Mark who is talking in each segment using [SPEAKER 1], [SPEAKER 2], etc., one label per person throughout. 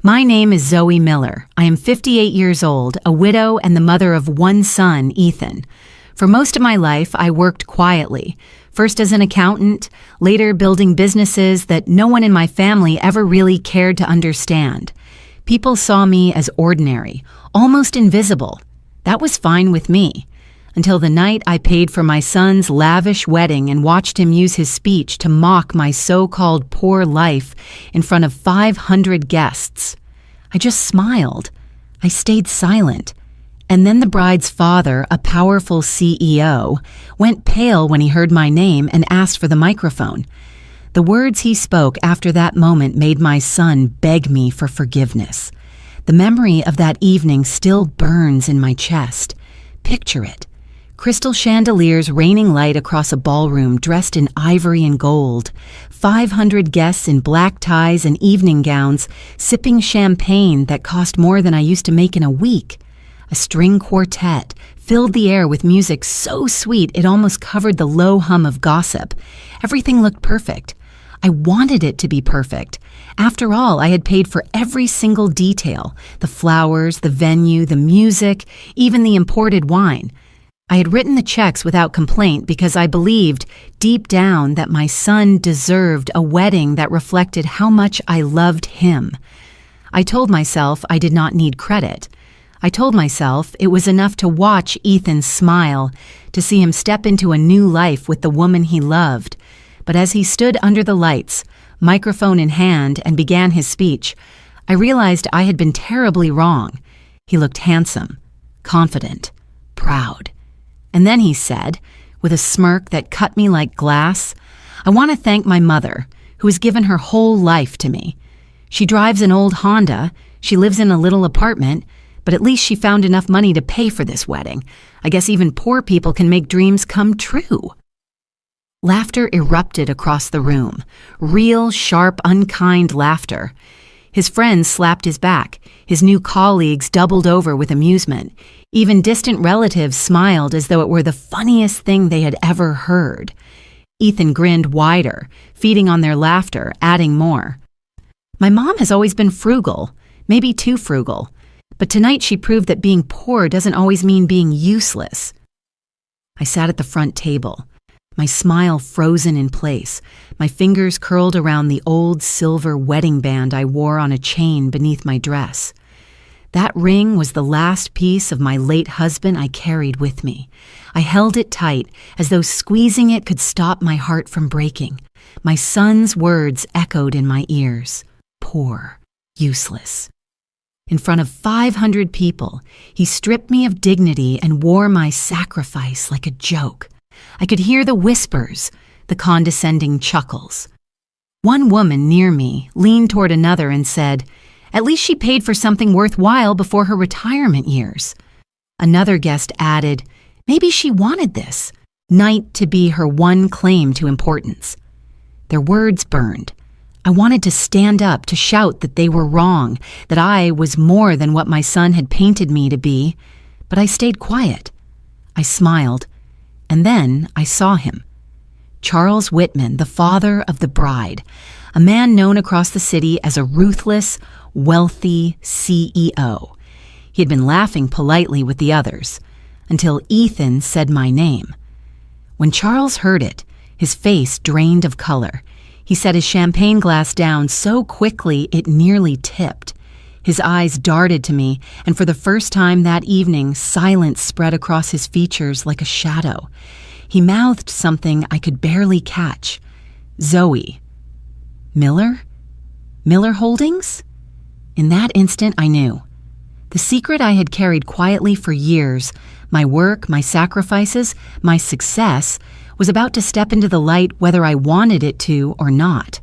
[SPEAKER 1] My name is Zoe Miller. I am 58 years old, a widow and the mother of one son, Ethan. For most of my life, I worked quietly, first as an accountant, later building businesses that no one in my family ever really cared to understand. People saw me as ordinary, almost invisible. That was fine with me, until the night I paid for my son's lavish wedding and watched him use his speech to mock my so-called poor life in front of 500 guests. I just smiled. I stayed silent. And then the bride's father, a powerful CEO, went pale when he heard my name and asked for the microphone. The words he spoke after that moment made my son beg me for forgiveness. The memory of that evening still burns in my chest. Picture it. Crystal chandeliers raining light across a ballroom dressed in ivory and gold, 500 guests in black ties and evening gowns sipping champagne that cost more than I used to make in a week. A string quartet filled the air with music so sweet it almost covered the low hum of gossip. Everything looked perfect. I wanted it to be perfect. After all, I had paid for every single detail, the flowers, the venue, the music, even the imported wine. I had written the checks without complaint because I believed deep down that my son deserved a wedding that reflected how much I loved him. I told myself I did not need credit. I told myself it was enough to watch Ethan smile, to see him step into a new life with the woman he loved. But as he stood under the lights, microphone in hand, and began his speech, I realized I had been terribly wrong. He looked handsome, confident, proud. And then he said, with a smirk that cut me like glass, "I want to thank my mother, who has given her whole life to me. She drives an old Honda, she lives in a little apartment, but at least she found enough money to pay for this wedding. I guess even poor people can make dreams come true." Laughter erupted across the room, real, sharp, unkind laughter. His friends slapped his back. His new colleagues doubled over with amusement. Even distant relatives smiled as though it were the funniest thing they had ever heard. Ethan grinned wider, feeding on their laughter, adding more. My mom has always been frugal, maybe too frugal, but tonight she proved that being poor doesn't always mean being useless. I sat at the front table, my smile frozen in place, my fingers curled around the old silver wedding band I wore on a chain beneath my dress. That ring was the last piece of my late husband I carried with me. I held it tight, as though squeezing it could stop my heart from breaking. My son's words echoed in my ears. Poor, useless. In front of 500 people, he stripped me of dignity and wore my sacrifice like a joke. I could hear the whispers, the condescending chuckles. One woman near me leaned toward another and said, "At least she paid for something worthwhile before her retirement years." Another guest added, "Maybe she wanted this night to be her one claim to importance." Their words burned. I wanted to stand up to shout that they were wrong, that I was more than what my son had painted me to be, but I stayed quiet. I smiled, and then I saw him. Charles Whitman, the father of the bride, a man known across the city as a ruthless, wealthy CEO. He had been laughing politely with the others, until Ethan said my name. When Charles heard it, his face drained of color. He set his champagne glass down so quickly it nearly tipped. His eyes darted to me, and for the first time that evening, silence spread across his features like a shadow. He mouthed something I could barely catch. "Zoe." "Miller? Miller Holdings?" In that instant, I knew. The secret I had carried quietly for years, my work, my sacrifices, my success, was about to step into the light whether I wanted it to or not.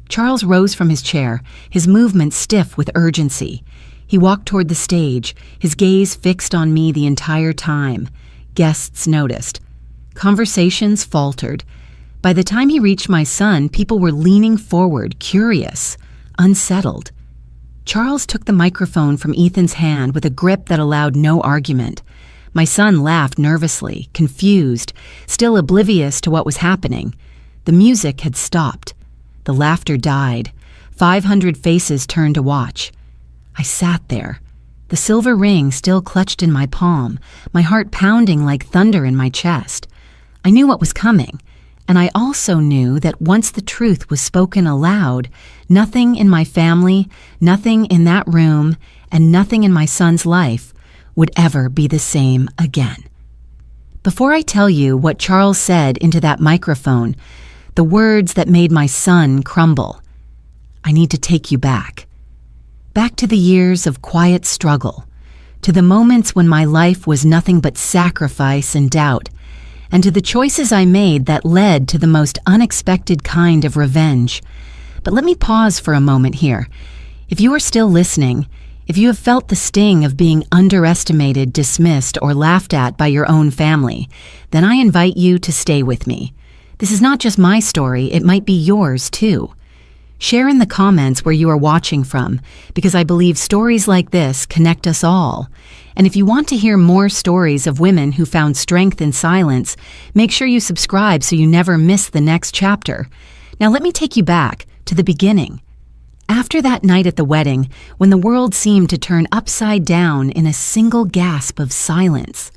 [SPEAKER 1] Charles rose from his chair, his movements stiff with urgency. He walked toward the stage, his gaze fixed on me the entire time. Guests noticed. Conversations faltered. By the time he reached my son, people were leaning forward, curious, unsettled. Charles took the microphone from Ethan's hand with a grip that allowed no argument. My son laughed nervously, confused, still oblivious to what was happening. The music had stopped. The laughter died. 500 faces turned to watch. I sat there, the silver ring still clutched in my palm, my heart pounding like thunder in my chest. I knew what was coming, and I also knew that once the truth was spoken aloud, nothing in my family, nothing in that room, and nothing in my son's life would ever be the same again. Before I tell you what Charles said into that microphone, the words that made my son crumble, I need to take you back. Back to the years of quiet struggle, to the moments when my life was nothing but sacrifice and doubt, and to the choices I made that led to the most unexpected kind of revenge. But let me pause for a moment here. If you are still listening, if you have felt the sting of being underestimated, dismissed, or laughed at by your own family, then I invite you to stay with me. This is not just my story, it might be yours too. Share in the comments where you are watching from, because I believe stories like this connect us all. And if you want to hear more stories of women who found strength in silence, make sure you subscribe so you never miss the next chapter. Now let me take you back to the beginning. After that night at the wedding, when the world seemed to turn upside down in a single gasp of silence,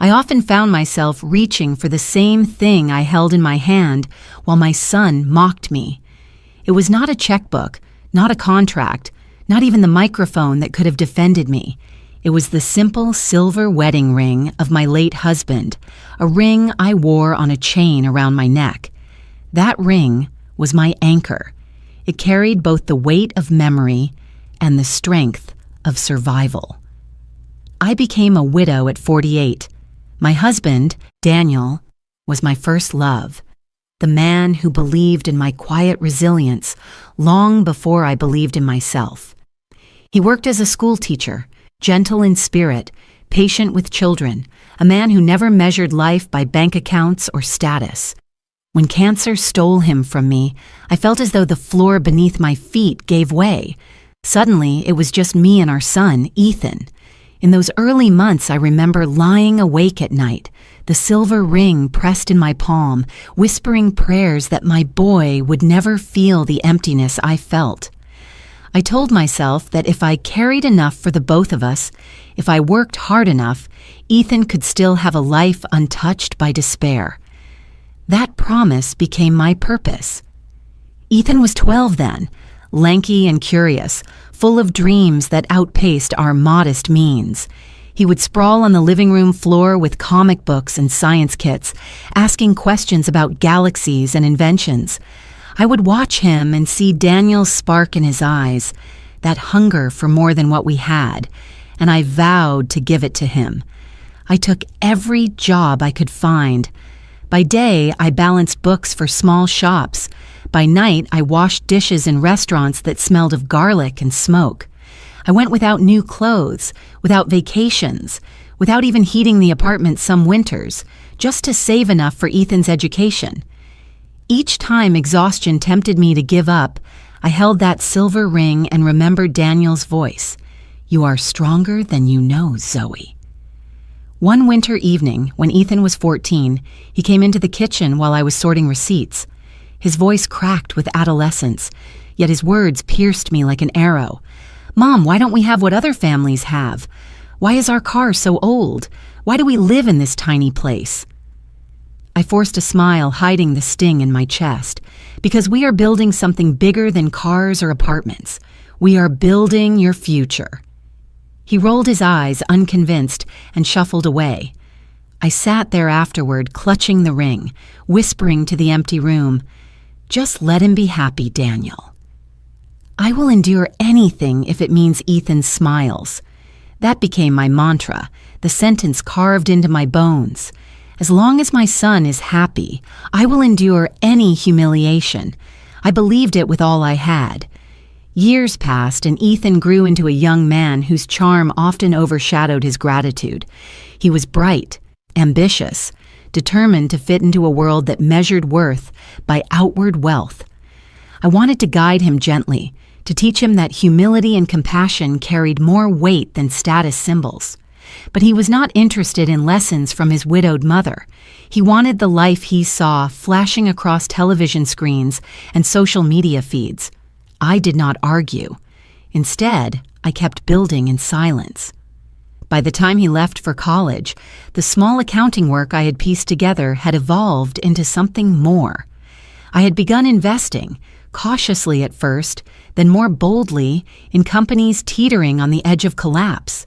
[SPEAKER 1] I often found myself reaching for the same thing I held in my hand while my son mocked me. It was not a checkbook, not a contract, not even the microphone that could have defended me. It was the simple silver wedding ring of my late husband, a ring I wore on a chain around my neck. That ring was my anchor. It carried both the weight of memory and the strength of survival. I became a widow at 48. My husband, Daniel, was my first love, the man who believed in my quiet resilience long before I believed in myself. He worked as a school teacher, gentle in spirit, patient with children, a man who never measured life by bank accounts or status. When cancer stole him from me, I felt as though the floor beneath my feet gave way. Suddenly, it was just me and our son, Ethan. In those early months, I remember lying awake at night, the silver ring pressed in my palm, whispering prayers that my boy would never feel the emptiness I felt. I told myself that if I carried enough for the both of us, if I worked hard enough, Ethan could still have a life untouched by despair. That promise became my purpose. Ethan was 12 then, lanky and curious, full of dreams that outpaced our modest means. He would sprawl on the living room floor with comic books and science kits, asking questions about galaxies and inventions. I would watch him and see Daniel's spark in his eyes, that hunger for more than what we had, and I vowed to give it to him. I took every job I could find. By day, I balanced books for small shops. By night, I washed dishes in restaurants that smelled of garlic and smoke. I went without new clothes, without vacations, without even heating the apartment some winters, just to save enough for Ethan's education. Each time exhaustion tempted me to give up, I held that silver ring and remembered Daniel's voice. "You are stronger than you know, Zoe." One winter evening, when Ethan was 14, he came into the kitchen while I was sorting receipts. His voice cracked with adolescence, yet his words pierced me like an arrow. "Mom, why don't we have what other families have? Why is our car so old? Why do we live in this tiny place?" I forced a smile, hiding the sting in my chest, because we are building something bigger than cars or apartments. We are building your future. He rolled his eyes, unconvinced, and shuffled away. I sat there afterward, clutching the ring, whispering to the empty room, "Just let him be happy, Daniel." I will endure anything if it means Ethan smiles. That became my mantra, the sentence carved into my bones. As long as my son is happy, I will endure any humiliation. I believed it with all I had. Years passed, and Ethan grew into a young man whose charm often overshadowed his gratitude. He was bright, ambitious, determined to fit into a world that measured worth by outward wealth. I wanted to guide him gently, to teach him that humility and compassion carried more weight than status symbols. But he was not interested in lessons from his widowed mother. He wanted the life he saw flashing across television screens and social media feeds. I did not argue. Instead, I kept building in silence. By the time he left for college, the small accounting work I had pieced together had evolved into something more. I had begun investing, cautiously at first, then more boldly, in companies teetering on the edge of collapse.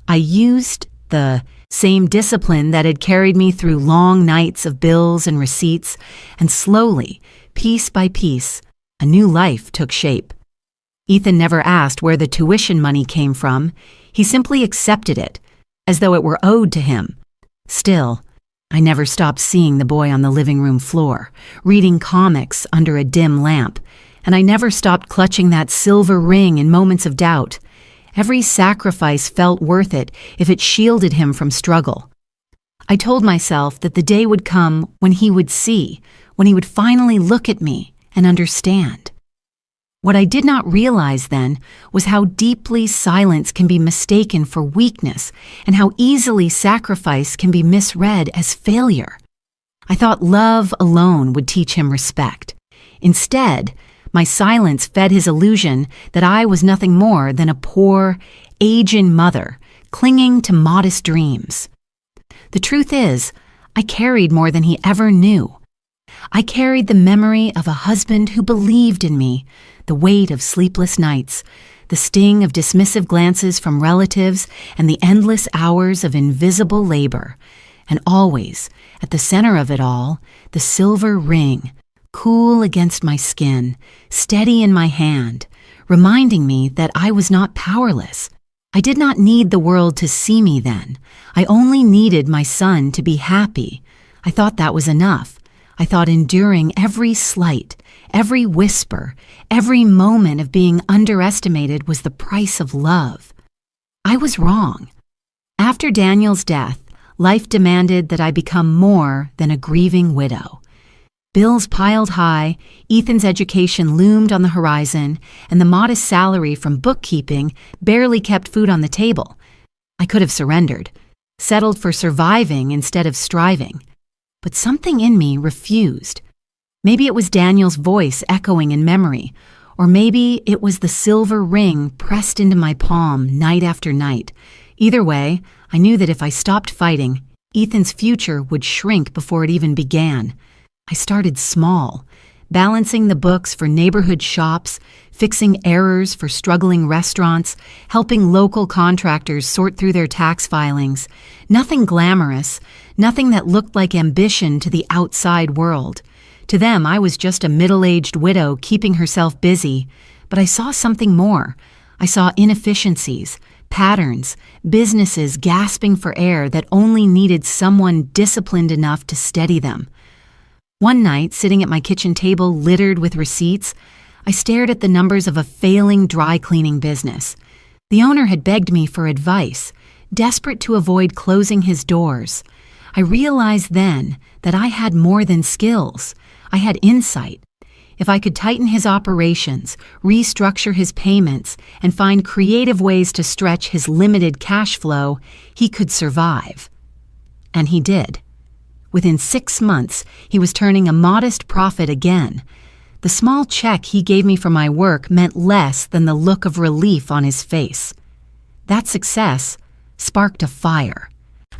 [SPEAKER 1] I used the same discipline that had carried me through long nights of bills and receipts, and slowly, piece by piece, a new life took shape. Ethan never asked where the tuition money came from. He simply accepted it, as though it were owed to him. Still, I never stopped seeing the boy on the living room floor, reading comics under a dim lamp, and I never stopped clutching that silver ring in moments of doubt. Every sacrifice felt worth it if it shielded him from struggle. I told myself that the day would come when he would see, when he would finally look at me and understand. What I did not realize then was how deeply silence can be mistaken for weakness and how easily sacrifice can be misread as failure. I thought love alone would teach him respect. Instead, my silence fed his illusion that I was nothing more than a poor, aging mother clinging to modest dreams. The truth is, I carried more than he ever knew. I carried the memory of a husband who believed in me, the weight of sleepless nights, the sting of dismissive glances from relatives, and the endless hours of invisible labor. And always, at the center of it all, the silver ring, cool against my skin, steady in my hand, reminding me that I was not powerless. I did not need the world to see me then. I only needed my son to be happy. I thought that was enough. I thought enduring every slight, every whisper, every moment of being underestimated was the price of love. I was wrong. After Daniel's death, life demanded that I become more than a grieving widow. Bills piled high, Ethan's education loomed on the horizon, and the modest salary from bookkeeping barely kept food on the table. I could have surrendered, settled for surviving instead of striving. But something in me refused. Maybe it was Daniel's voice echoing in memory, or maybe it was the silver ring pressed into my palm night after night. Either way, I knew that if I stopped fighting, Ethan's future would shrink before it even began. I started small, balancing the books for neighborhood shops, fixing errors for struggling restaurants, helping local contractors sort through their tax filings. Nothing glamorous, nothing that looked like ambition to the outside world. To them, I was just a middle-aged widow keeping herself busy. But I saw something more. I saw inefficiencies, patterns, businesses gasping for air that only needed someone disciplined enough to steady them. One night, sitting at my kitchen table littered with receipts, I stared at the numbers of a failing dry cleaning business. The owner had begged me for advice, desperate to avoid closing his doors. I realized then that I had more than skills. I had insight. If I could tighten his operations, restructure his payments, and find creative ways to stretch his limited cash flow, he could survive. And he did. Within 6 months, he was turning a modest profit again. The small check he gave me for my work meant less than the look of relief on his face. That success sparked a fire.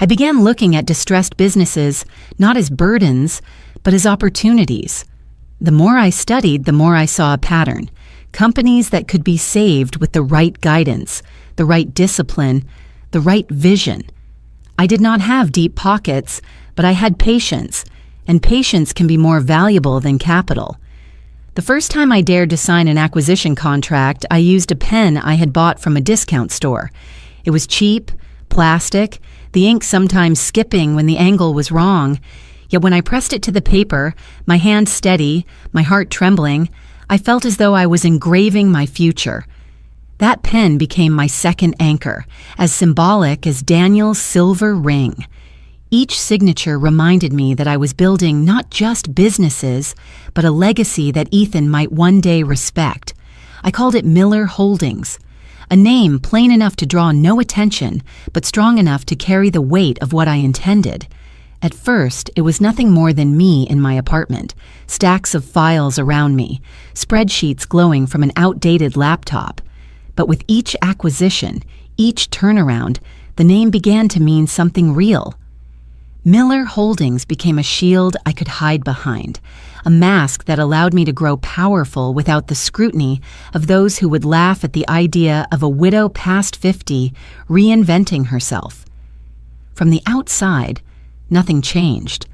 [SPEAKER 1] I began looking at distressed businesses not as burdens, but as opportunities. The more I studied, the more I saw a pattern. Companies that could be saved with the right guidance, the right discipline, the right vision. I did not have deep pockets, but I had patience, and patience can be more valuable than capital. The first time I dared to sign an acquisition contract, I used a pen I had bought from a discount store. It was cheap, plastic, the ink sometimes skipping when the angle was wrong. Yet when I pressed it to the paper, my hand steady, my heart trembling, I felt as though I was engraving my future. That pen became my second anchor, as symbolic as Daniel's silver ring. Each signature reminded me that I was building not just businesses, but a legacy that Ethan might one day respect. I called it Miller Holdings, a name plain enough to draw no attention, but strong enough to carry the weight of what I intended. At first, it was nothing more than me in my apartment, stacks of files around me, spreadsheets glowing from an outdated laptop. But with each acquisition, each turnaround, the name began to mean something real. Miller Holdings became a shield I could hide behind, a mask that allowed me to grow powerful without the scrutiny of those who would laugh at the idea of a widow past 50 reinventing herself. From the outside, nothing changed.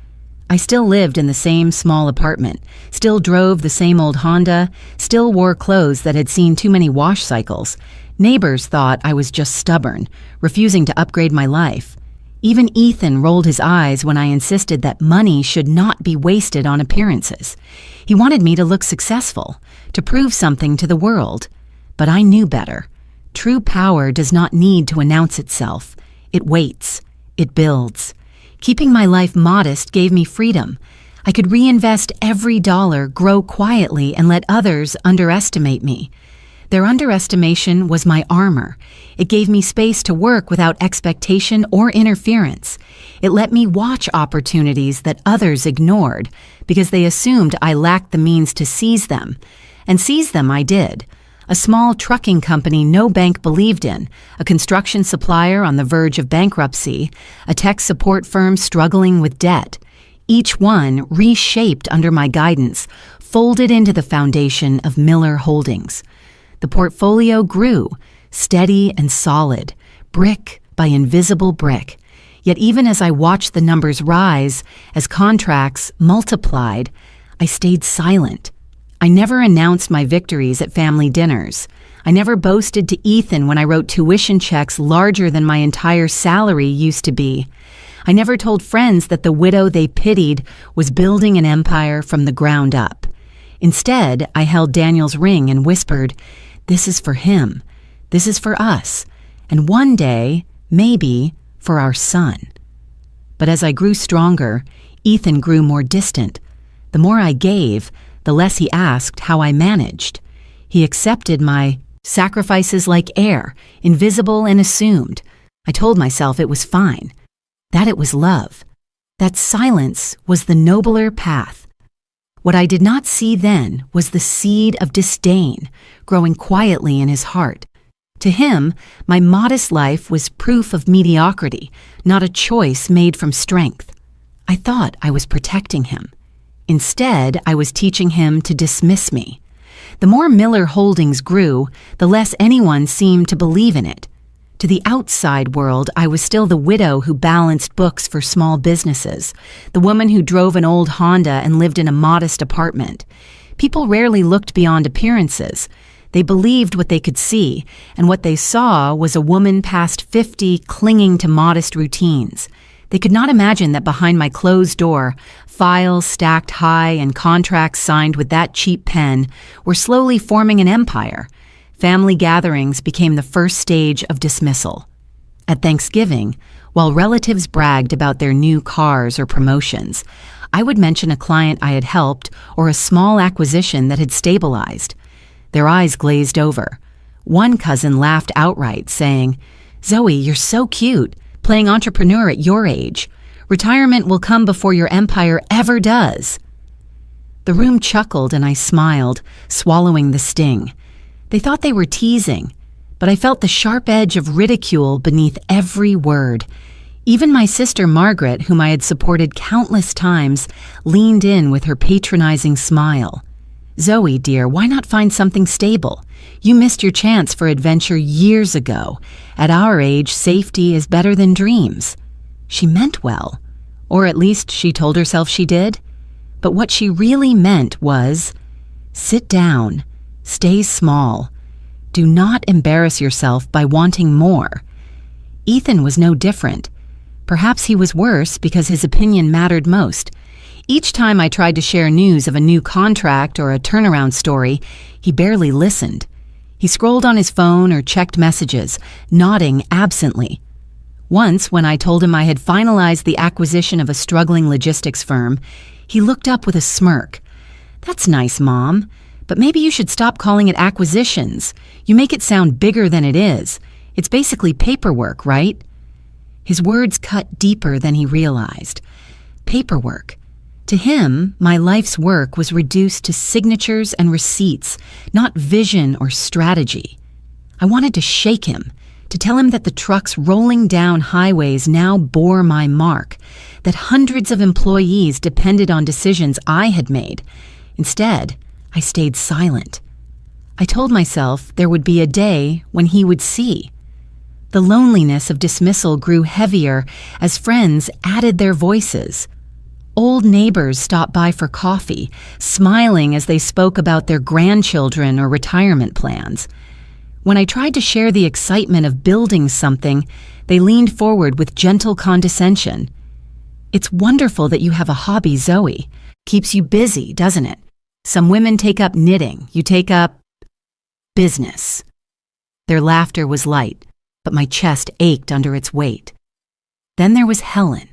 [SPEAKER 1] I still lived in the same small apartment, still drove the same old Honda, still wore clothes that had seen too many wash cycles. Neighbors thought I was just stubborn, refusing to upgrade my life. Even Ethan rolled his eyes when I insisted that money should not be wasted on appearances. He wanted me to look successful, to prove something to the world. But I knew better. True power does not need to announce itself. It waits. It builds. Keeping my life modest gave me freedom. I could reinvest every dollar, grow quietly, and let others underestimate me. Their underestimation was my armor. It gave me space to work without expectation or interference. It let me watch opportunities that others ignored because they assumed I lacked the means to seize them. And seize them I did. A small trucking company no bank believed in, a construction supplier on the verge of bankruptcy, a tech support firm struggling with debt. Each one reshaped under my guidance, folded into the foundation of Miller Holdings. The portfolio grew, steady and solid, brick by invisible brick. Yet even as I watched the numbers rise, as contracts multiplied, I stayed silent. I never announced my victories at family dinners. I never boasted to Ethan when I wrote tuition checks larger than my entire salary used to be. I never told friends that the widow they pitied was building an empire from the ground up. Instead, I held Daniel's ring and whispered, "This is for him. This is for us. And one day, maybe, for our son." But as I grew stronger, Ethan grew more distant. The more I gave, the less he asked how I managed. He accepted my sacrifices like air, invisible and assumed. I told myself it was fine, that it was love, that silence was the nobler path. What I did not see then was the seed of disdain growing quietly in his heart. To him, my modest life was proof of mediocrity, not a choice made from strength. I thought I was protecting him. Instead, I was teaching him to dismiss me. The more Miller Holdings grew, the less anyone seemed to believe in it. To the outside world, I was still the widow who balanced books for small businesses, the woman who drove an old Honda and lived in a modest apartment. People rarely looked beyond appearances. They believed what they could see, and what they saw was a woman past 50 clinging to modest routines. They could not imagine that behind my closed door, files stacked high and contracts signed with that cheap pen were slowly forming an empire. Family gatherings became the first stage of dismissal. At Thanksgiving, while relatives bragged about their new cars or promotions, I would mention a client I had helped or a small acquisition that had stabilized. Their eyes glazed over. One cousin laughed outright, saying, "Zoe, you're so cute, playing entrepreneur at your age. Retirement will come before your empire ever does." The room chuckled and I smiled, swallowing the sting. They thought they were teasing, but I felt the sharp edge of ridicule beneath every word. Even my sister Margaret, whom I had supported countless times, leaned in with her patronizing smile. "Zoe, dear, why not find something stable? You missed your chance for adventure years ago. At our age, safety is better than dreams." She meant well, or at least she told herself she did. But what she really meant was, sit down. Stay small. Do not embarrass yourself by wanting more. Ethan was no different. Perhaps he was worse because his opinion mattered most. Each time I tried to share news of a new contract or a turnaround story, he barely listened. He scrolled on his phone or checked messages, nodding absently. Once, when I told him I had finalized the acquisition of a struggling logistics firm, he looked up with a smirk. "That's nice, Mom. But maybe you should stop calling it acquisitions. You make it sound bigger than it is. It's basically paperwork, right?" His words cut deeper than he realized. paperwork. To him, my life's work was reduced to signatures and receipts, not vision or strategy. I wanted to shake him, to tell him that the trucks rolling down highways now bore my mark, that hundreds of employees depended on decisions I had made. Instead, I stayed silent. I told myself there would be a day when he would see. The loneliness of dismissal grew heavier as friends added their voices. Old neighbors stopped by for coffee, smiling as they spoke about their grandchildren or retirement plans. When I tried to share the excitement of building something, they leaned forward with gentle condescension. "It's wonderful that you have a hobby, Zoe. Keeps you busy, doesn't it? Some women take up knitting. You take up business." Their laughter was light, but my chest ached under its weight. Then there was Helen.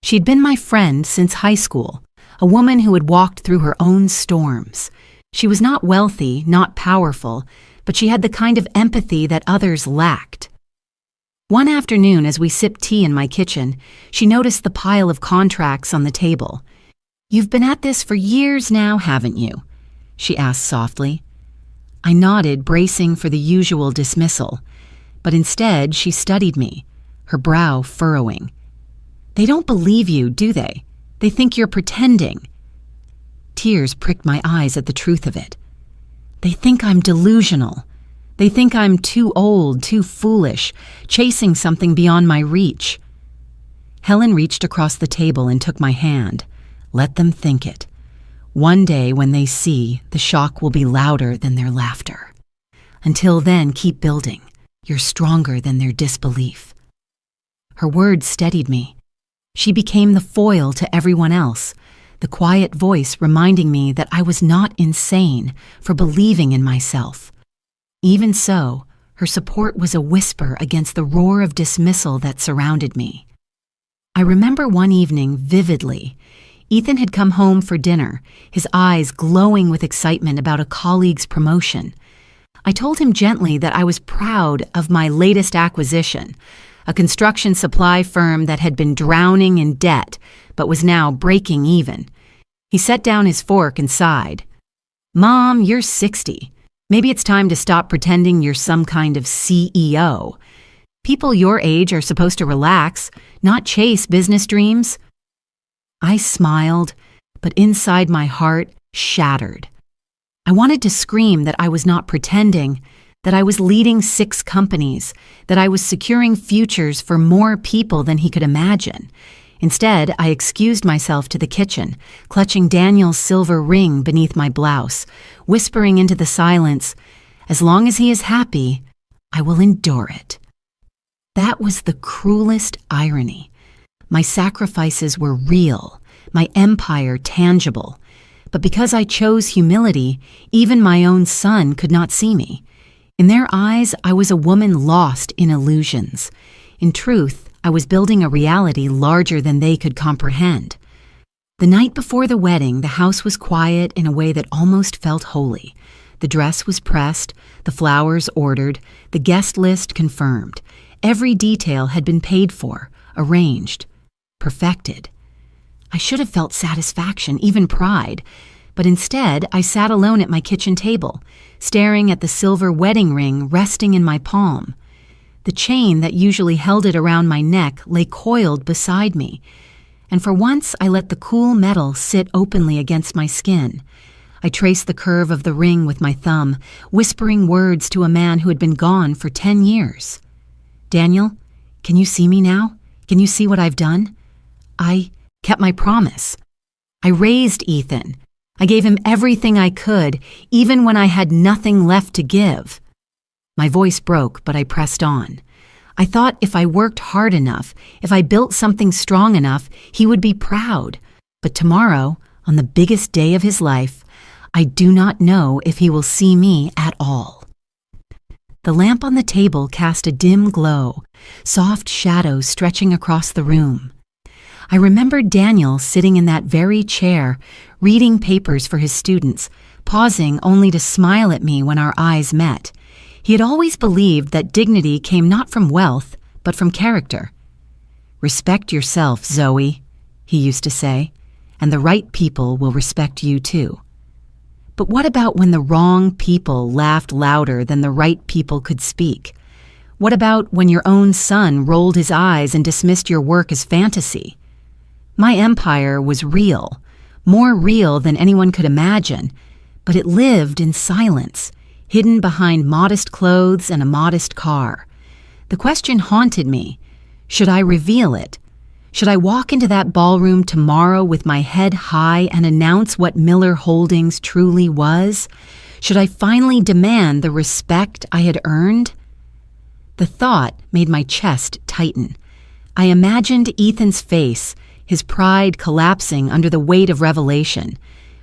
[SPEAKER 1] She'd been my friend since high school, a woman who had walked through her own storms. She was not wealthy, not powerful, but she had the kind of empathy that others lacked. One afternoon, as we sipped tea in my kitchen, she noticed the pile of contracts on the table. "You've been at this for years now, haven't you?" she asked softly. I nodded, bracing for the usual dismissal, but instead she studied me, her brow furrowing. "They don't believe you, do they? They think you're pretending." Tears pricked my eyes at the truth of it. "They think I'm delusional. They think I'm too old, too foolish, chasing something beyond my reach." Helen reached across the table and took my hand. "Let them think it. One day when they see, the shock will be louder than their laughter. Until then, keep building. You're stronger than their disbelief." Her words steadied me. She became the foil to everyone else, the quiet voice reminding me that I was not insane for believing in myself. Even so, her support was a whisper against the roar of dismissal that surrounded me. I remember one evening vividly. Ethan had come home for dinner, his eyes glowing with excitement about a colleague's promotion. I told him gently that I was proud of my latest acquisition, a construction supply firm that had been drowning in debt but was now breaking even. He set down his fork and sighed. "Mom, you're 60. Maybe it's time to stop pretending you're some kind of CEO. People your age are supposed to relax, not chase business dreams." I smiled, but inside my heart shattered. I wanted to scream that I was not pretending, that I was leading 6 companies, that I was securing futures for more people than he could imagine. Instead, I excused myself to the kitchen, clutching Daniel's silver ring beneath my blouse, whispering into the silence, "As long as he is happy, I will endure it." That was the cruelest irony. My sacrifices were real, my empire tangible. But because I chose humility, even my own son could not see me. In their eyes, I was a woman lost in illusions. In truth, I was building a reality larger than they could comprehend. The night before the wedding, the house was quiet in a way that almost felt holy. The dress was pressed, the flowers ordered, the guest list confirmed. Every detail had been paid for, arranged, perfected. I should have felt satisfaction, even pride, but instead I sat alone at my kitchen table, staring at the silver wedding ring resting in my palm. The chain that usually held it around my neck lay coiled beside me, and for once I let the cool metal sit openly against my skin. I traced the curve of the ring with my thumb, whispering words to a man who had been gone for 10 years. "Daniel, can you see me now? Can you see what I've done? I kept my promise. I raised Ethan. I gave him everything I could, even when I had nothing left to give." My voice broke, but I pressed on. I thought if I worked hard enough, if I built something strong enough, he would be proud. But tomorrow, on the biggest day of his life, I do not know if he will see me at all. The lamp on the table cast a dim glow, soft shadows stretching across the room. I remembered Daniel sitting in that very chair, reading papers for his students, pausing only to smile at me when our eyes met. He had always believed that dignity came not from wealth, but from character. "Respect yourself, Zoe," he used to say, and the right people will respect you too. But what about when the wrong people laughed louder than the right people could speak? What about when your own son rolled his eyes and dismissed your work as fantasy? My empire was real, more real than anyone could imagine, but it lived in silence, hidden behind modest clothes and a modest car. The question haunted me. Should I reveal it? Should I walk into that ballroom tomorrow with my head high and announce what Miller Holdings truly was? Should I finally demand the respect I had earned? The thought made my chest tighten. I imagined Ethan's face, his pride collapsing under the weight of revelation.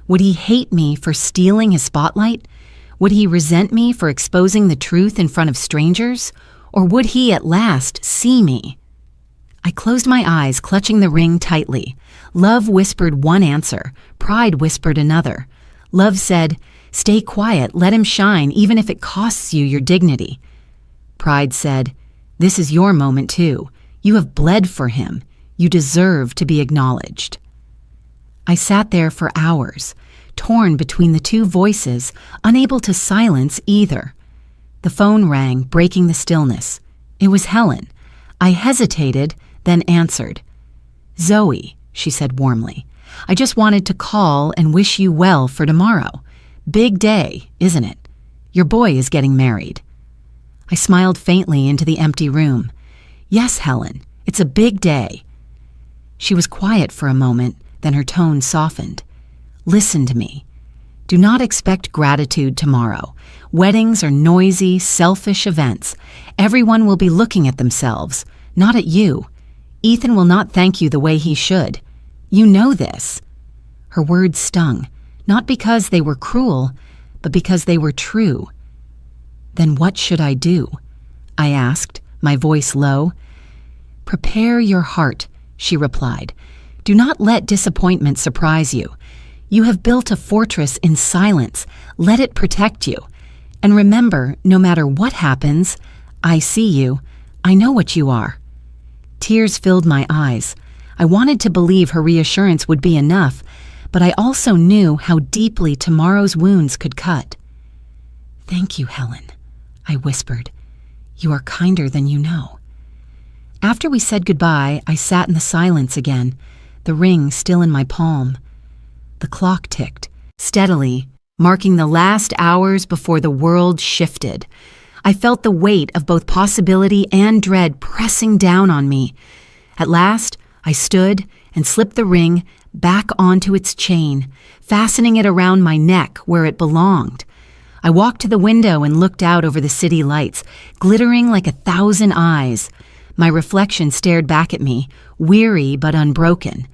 [SPEAKER 1] Would he hate me for stealing his spotlight? Would he resent me for exposing the truth in front of strangers? Or would he at last see me? I closed my eyes, clutching the ring tightly. Love whispered one answer. Pride whispered another. Love said, "Stay quiet, let him shine, even if it costs you your dignity." Pride said, "This is your moment too. You have bled for him. You deserve to be acknowledged." I sat there for hours, torn between the two voices, unable to silence either. The phone rang, breaking the stillness. It was Helen. I hesitated, then answered. "Zoe," she said warmly, "I just wanted to call and wish you well for tomorrow. Big day, isn't it? Your boy is getting married." I smiled faintly into the empty room. "Yes, Helen, it's a big day." She was quiet for a moment, then her tone softened. "Listen to me. Do not expect gratitude tomorrow. Weddings are noisy, selfish events. Everyone will be looking at themselves, not at you. Ethan will not thank you the way he should. You know this." Her words stung, not because they were cruel, but because they were true. "Then what should I do?" I asked, my voice low. "Prepare your heart," she replied. "Do not let disappointment surprise you. You have built a fortress in silence. Let it protect you. And remember, no matter what happens, I see you. I know what you are." Tears filled my eyes. I wanted to believe her reassurance would be enough, but I also knew how deeply tomorrow's wounds could cut. "Thank you, Helen," I whispered. "You are kinder than you know." After we said goodbye, I sat in the silence again, the ring still in my palm. The clock ticked, steadily, marking the last hours before the world shifted. I felt the weight of both possibility and dread pressing down on me. At last, I stood and slipped the ring back onto its chain, fastening it around my neck where it belonged. I walked to the window and looked out over the city lights, glittering like 1,000 eyes. My reflection stared back at me, weary but unbroken.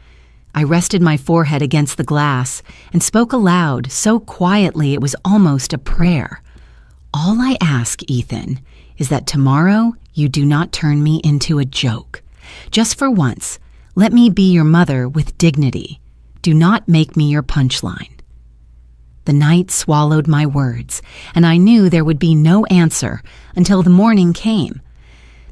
[SPEAKER 1] I rested my forehead against the glass and spoke aloud, so quietly it was almost a prayer. "All I ask, Ethan, is that tomorrow you do not turn me into a joke. Just for once, let me be your mother with dignity. Do not make me your punchline." The night swallowed my words, and I knew there would be no answer until the morning came.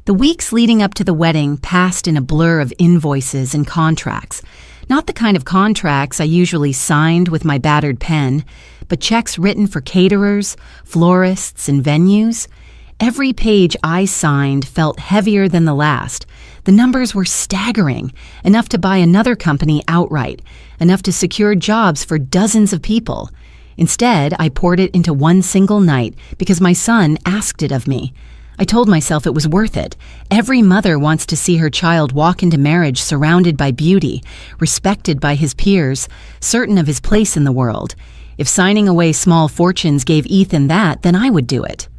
[SPEAKER 1] The weeks leading up to the wedding passed in a blur of invoices and contracts. Not the kind of contracts I usually signed with my battered pen, but checks written for caterers, florists, and venues. Every page I signed felt heavier than the last. The numbers were staggering, enough to buy another company outright, enough to secure jobs for dozens of people. Instead, I poured it into one single night because my son asked it of me. I told myself it was worth it. Every mother wants to see her child walk into marriage surrounded by beauty, respected by his peers, certain of his place in the world. If signing away small fortunes gave Ethan that, then I would do it.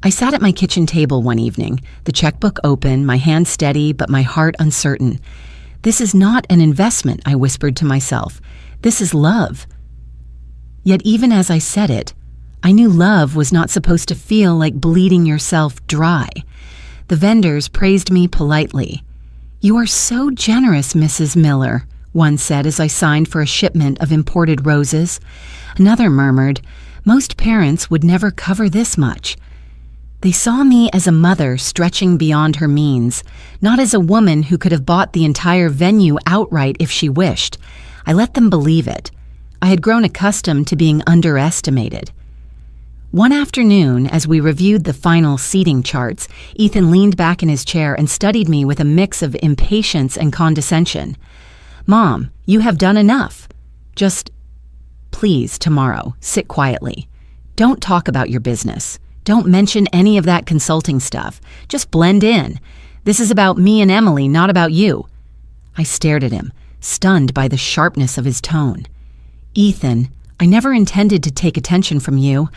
[SPEAKER 1] I sat at my kitchen table one evening, the checkbook open, my hand steady, but my heart uncertain. "This is not an investment," I whispered to myself. "This is love." Yet even as I said it, I knew love was not supposed to feel like bleeding yourself dry. The vendors praised me politely. "You are so generous, Mrs. Miller," one said as I signed for a shipment of imported roses. Another murmured, "Most parents would never cover this much." They saw me as a mother stretching beyond her means, not as a woman who could have bought the entire venue outright if she wished. I let them believe it. I had grown accustomed to being underestimated. One afternoon, as we reviewed the final seating charts, Ethan leaned back in his chair and studied me with a mix of impatience and condescension. "Mom, you have done enough. Just, please, tomorrow, sit quietly. Don't talk about your business. Don't mention any of that consulting stuff. Just blend in. This is about me and Emily, not about you." I stared at him, stunned by the sharpness of his tone. "Ethan, I never intended to take attention from you.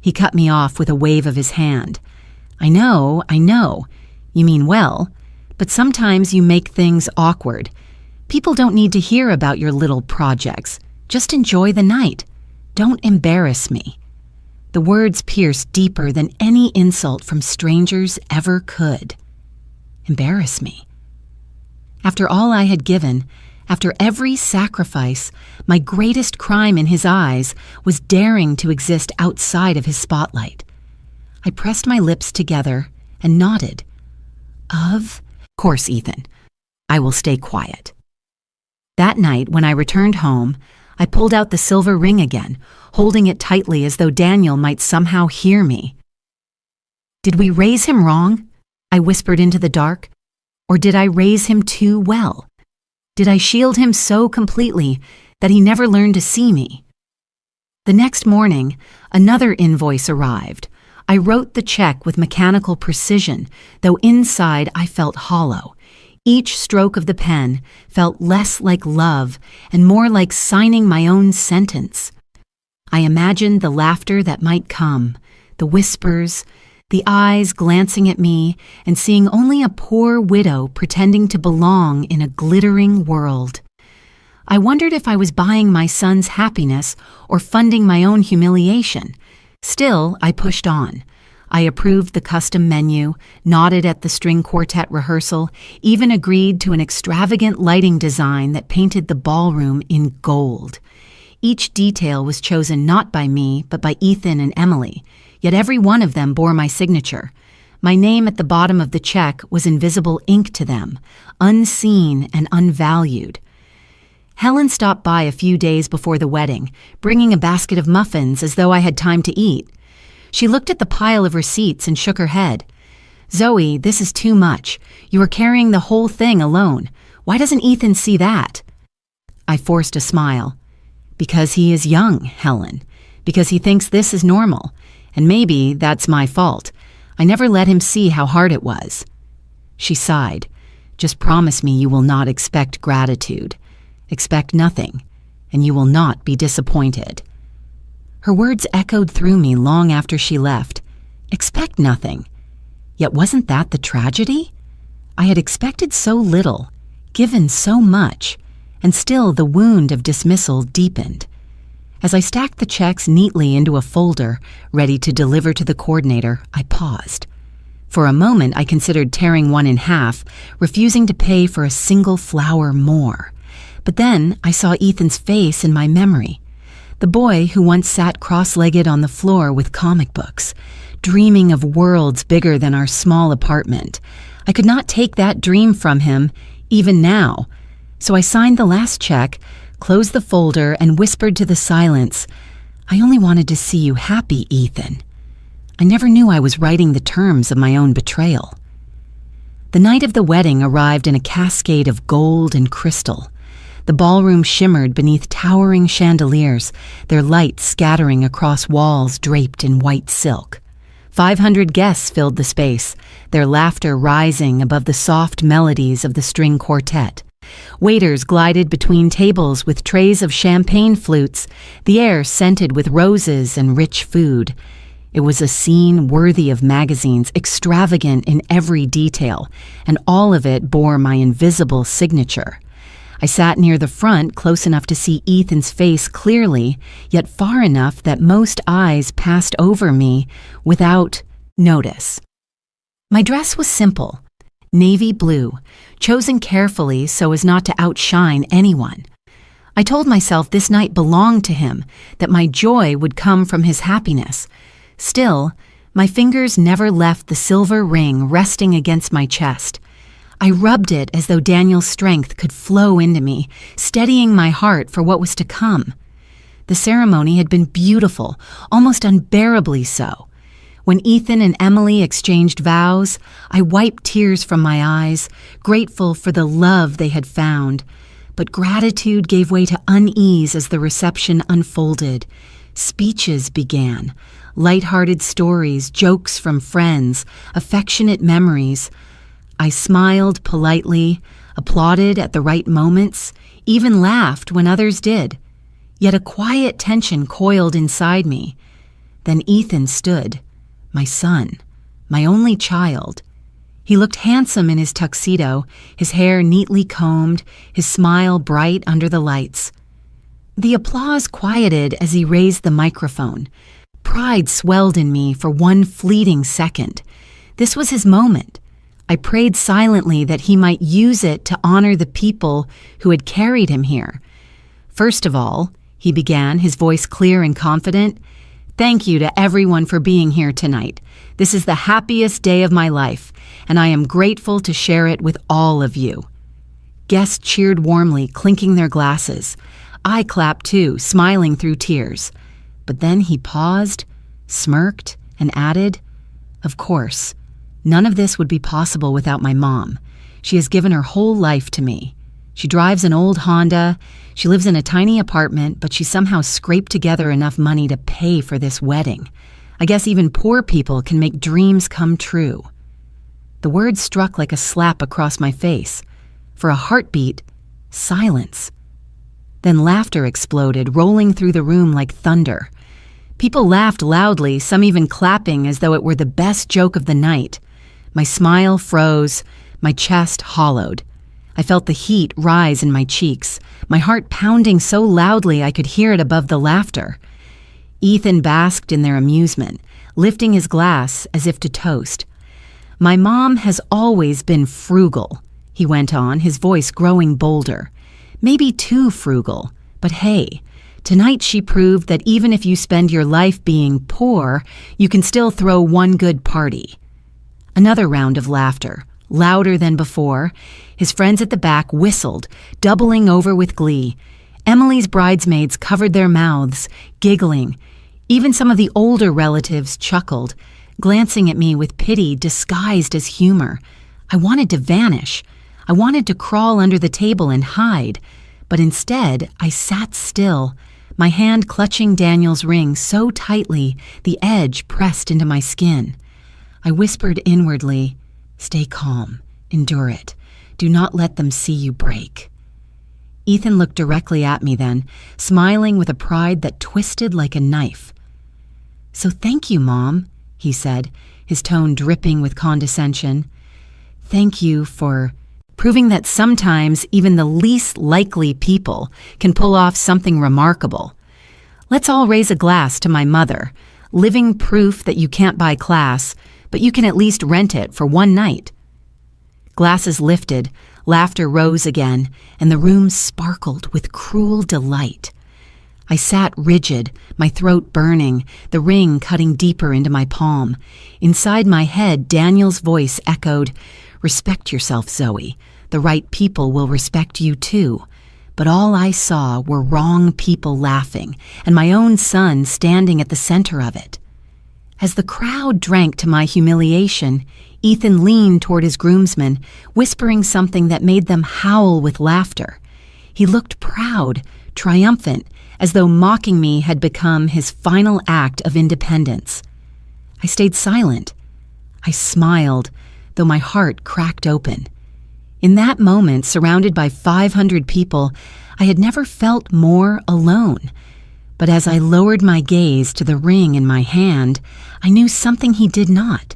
[SPEAKER 1] He cut me off with a wave of his hand. I know. You mean well, but sometimes you make things awkward. People don't need to hear about your little projects. Just enjoy the night. Don't embarrass me." The words pierced deeper than any insult from strangers ever could. Embarrass me. After all I had given, after every sacrifice, my greatest crime in his eyes was daring to exist outside of his spotlight. I pressed my lips together and nodded. Of course, Ethan. I will stay quiet. That night, when I returned home, I pulled out the silver ring again, holding it tightly as though Daniel might somehow hear me. Did we raise him wrong? I whispered into the dark. Or did I raise him too well? Did I shield him so completely that he never learned to see me? The next morning, another invoice arrived. I wrote the check with mechanical precision, though inside I felt hollow. Each stroke of the pen felt less like love and more like signing my own sentence. I imagined the laughter that might come, the whispers, the eyes glancing at me and seeing only a poor widow pretending to belong in a glittering world. I wondered if I was buying my son's happiness or funding my own humiliation. Still, I pushed on. I approved the custom menu, nodded at the string quartet rehearsal, even agreed to an extravagant lighting design that painted the ballroom in gold. Each detail was chosen not by me, but by Ethan and Emily, yet every one of them bore my signature. My name at the bottom of the check was invisible ink to them, unseen and unvalued. Helen stopped by a few days before the wedding, bringing a basket of muffins as though I had time to eat. She looked at the pile of receipts and shook her head. "Zoe, this is too much. You are carrying the whole thing alone. Why doesn't Ethan see that?" I forced a smile. "Because he is young, Helen. Because he thinks this is normal. And maybe that's my fault. I never let him see how hard it was." She sighed. "Just promise me you will not expect gratitude. Expect nothing, and you will not be disappointed." Her words echoed through me long after she left. Expect nothing. Yet wasn't that the tragedy? I had expected so little, given so much, and still the wound of dismissal deepened. As I stacked the checks neatly into a folder, ready to deliver to the coordinator, I paused. For a moment, I considered tearing one in half, refusing to pay for a single flower more. But then I saw Ethan's face in my memory. The boy who once sat cross-legged on the floor with comic books, dreaming of worlds bigger than our small apartment. I could not take that dream from him, even now. So I signed the last check, closed the folder, and whispered to the silence, "I only wanted to see you happy, Ethan." I never knew I was writing the terms of my own betrayal. The night of the wedding arrived in a cascade of gold and crystal. The ballroom shimmered beneath towering chandeliers, their light scattering across walls draped in white silk. 500 guests filled the space, their laughter rising above the soft melodies of the string quartet. Waiters glided between tables with trays of champagne flutes, the air scented with roses and rich food. It was a scene worthy of magazines, extravagant in every detail, and all of it bore my invisible signature. I sat near the front, close enough to see Ethan's face clearly, yet far enough that most eyes passed over me without notice. My dress was simple, navy blue, chosen carefully so as not to outshine anyone. I told myself this night belonged to him, that my joy would come from his happiness. Still, My fingers never left the silver ring resting against my chest. I rubbed it as though Daniel's strength could flow into me, steadying my heart for what was to come. The ceremony had been beautiful, almost unbearably so. When Ethan and Emily exchanged vows, I wiped tears from my eyes, grateful for the love they had found. But gratitude gave way to unease as the reception unfolded. Speeches began, light-hearted stories, jokes from friends, affectionate memories. I smiled politely, applauded at the right moments, even laughed when others did. Yet a quiet tension coiled inside me. Then Ethan stood, my son, my only child. He looked handsome in his tuxedo, his hair neatly combed, his smile bright under the lights. The applause quieted as he raised the microphone. Pride swelled in me for one fleeting second. This was his moment. I prayed silently that he might use it to honor the people who had carried him here. First of all, he began, his voice clear and confident, "Thank you to everyone for being here tonight. This is the happiest day of my life, and I am grateful to share it with all of you." Guests cheered warmly, clinking their glasses. I clapped too, smiling through tears. But then he paused, smirked, and added, "Of course, none of this would be possible without my mom. She has given her whole life to me. She drives an old Honda. She lives in a tiny apartment, but she somehow scraped together enough money to pay for this wedding. I guess even poor people can make dreams come true." The words struck like a slap across my face. For a heartbeat, silence. Then laughter exploded, rolling through the room like thunder. People laughed loudly, some even clapping as though it were the best joke of the night. My smile froze, my chest hollowed. I felt the heat rise in my cheeks, my heart pounding so loudly I could hear it above the laughter. Ethan basked in their amusement, lifting his glass as if to toast. "My mom has always been frugal," he went on, his voice growing bolder. "Maybe too frugal, but hey, tonight she proved that even if you spend your life being poor, you can still throw one good party." Another round of laughter, louder than before. His friends at the back whistled, doubling over with glee. Emily's bridesmaids covered their mouths, giggling. Even some of the older relatives chuckled, glancing at me with pity disguised as humor. I wanted to vanish. I wanted to crawl under the table and hide. But instead, I sat still, my hand clutching Daniel's ring so tightly the edge pressed into my skin. I whispered inwardly, "Stay calm, endure it. Do not let them see you break." Ethan looked directly at me then, smiling with a pride that twisted like a knife. "So thank you, Mom," he said, his tone dripping with condescension. "Thank you for proving that sometimes even the least likely people can pull off something remarkable. Let's all raise a glass to my mother, living proof that you can't buy class, but you can at least rent it for one night." Glasses lifted, laughter rose again, and the room sparkled with cruel delight. I sat rigid, my throat burning, the ring cutting deeper into my palm. Inside my head, Daniel's voice echoed, "Respect yourself, Zoe. The right people will respect you too." But all I saw were wrong people laughing, and my own son standing at the center of it. As the crowd drank to my humiliation, Ethan leaned toward his groomsmen, whispering something that made them howl with laughter. He looked proud, triumphant, as though mocking me had become his final act of independence. I stayed silent. I smiled, though my heart cracked open. In that moment, surrounded by 500 people, I had never felt more alone. But as I lowered my gaze to the ring in my hand, I knew something he did not.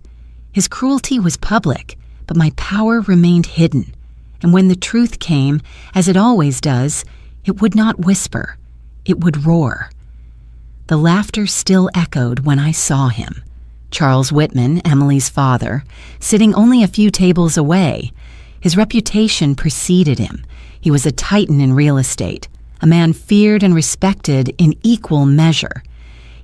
[SPEAKER 1] His cruelty was public, but my power remained hidden. And when the truth came, as it always does, it would not whisper. It would roar. The laughter still echoed when I saw him. Charles Whitman, Emily's father, sitting only a few tables away. His reputation preceded him. He was a titan in real estate, a man feared and respected in equal measure.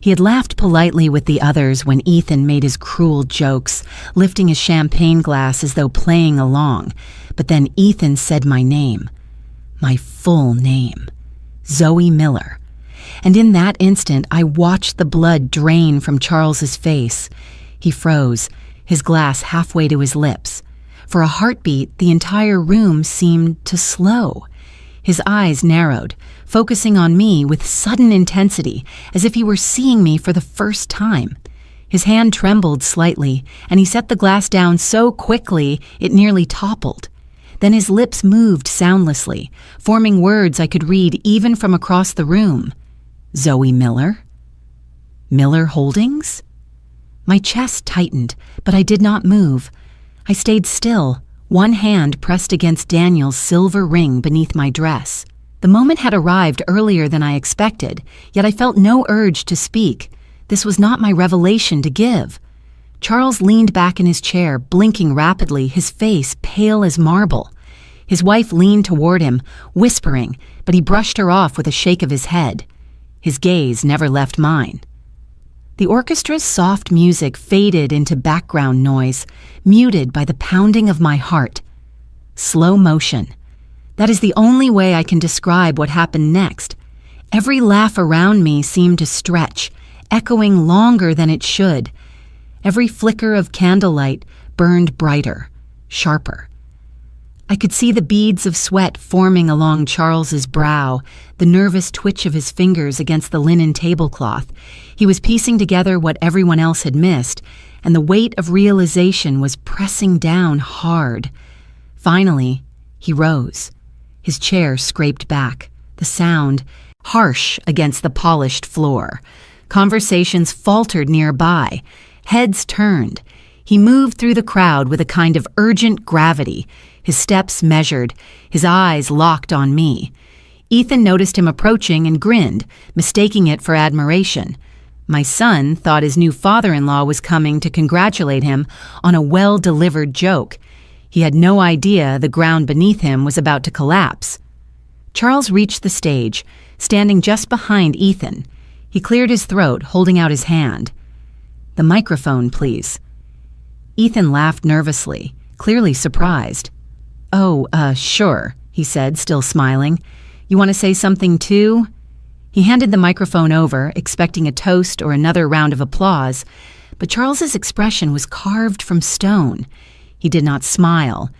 [SPEAKER 1] He had laughed politely with the others when Ethan made his cruel jokes, lifting his champagne glass as though playing along. But then Ethan said my name. My full name. Zoe Miller. And in that instant, I watched the blood drain from Charles's face. He froze, his glass halfway to his lips. For a heartbeat, the entire room seemed to slow. His eyes narrowed, focusing on me with sudden intensity, as if he were seeing me for the first time. His hand trembled slightly, and he set the glass down so quickly it nearly toppled. Then his lips moved soundlessly, forming words I could read even from across the room. Zoe Miller? Miller Holdings? My chest tightened, but I did not move. I stayed still, one hand pressed against Daniel's silver ring beneath my dress. The moment had arrived earlier than I expected, yet I felt no urge to speak. This was not my revelation to give. Charles leaned back in his chair, blinking rapidly, his face pale as marble. His wife leaned toward him, whispering, but he brushed her off with a shake of his head. His gaze never left mine. The orchestra's soft music faded into background noise, muted by the pounding of my heart. Slow motion. That is the only way I can describe what happened next. Every laugh around me seemed to stretch, echoing longer than it should. Every flicker of candlelight burned brighter, sharper. I could see the beads of sweat forming along Charles's brow, the nervous twitch of his fingers against the linen tablecloth. He was piecing together what everyone else had missed, and the weight of realization was pressing down hard. Finally, he rose. His chair scraped back, the sound harsh against the polished floor. Conversations faltered nearby. Heads turned. He moved through the crowd with a kind of urgent gravity, his steps measured, his eyes locked on me. Ethan noticed him approaching and grinned, mistaking it for admiration. My son thought his new father-in-law was coming to congratulate him on a well-delivered joke. He had no idea the ground beneath him was about to collapse. Charles reached the stage, standing just behind Ethan. He cleared his throat, holding out his hand. "The microphone, please." Ethan laughed nervously, clearly surprised. "Oh, sure," he said, still smiling. "You want to say something too?" He handed the microphone over, expecting a toast or another round of applause, but Charles's expression was carved from stone. He did not smile.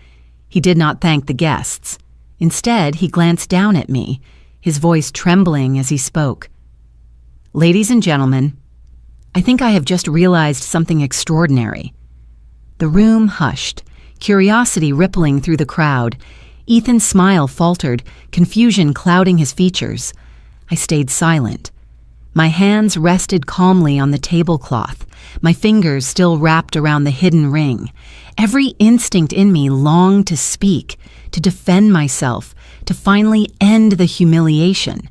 [SPEAKER 1] He did not thank the guests. Instead, he glanced down at me, his voice trembling as he spoke. "Ladies and gentlemen, I think I have just realized something extraordinary." The room hushed, curiosity rippling through the crowd. Ethan's smile faltered, confusion clouding his features. I stayed silent. My hands rested calmly on the tablecloth, my fingers still wrapped around the hidden ring. Every instinct in me longed to speak, to defend myself, to finally end the humiliation.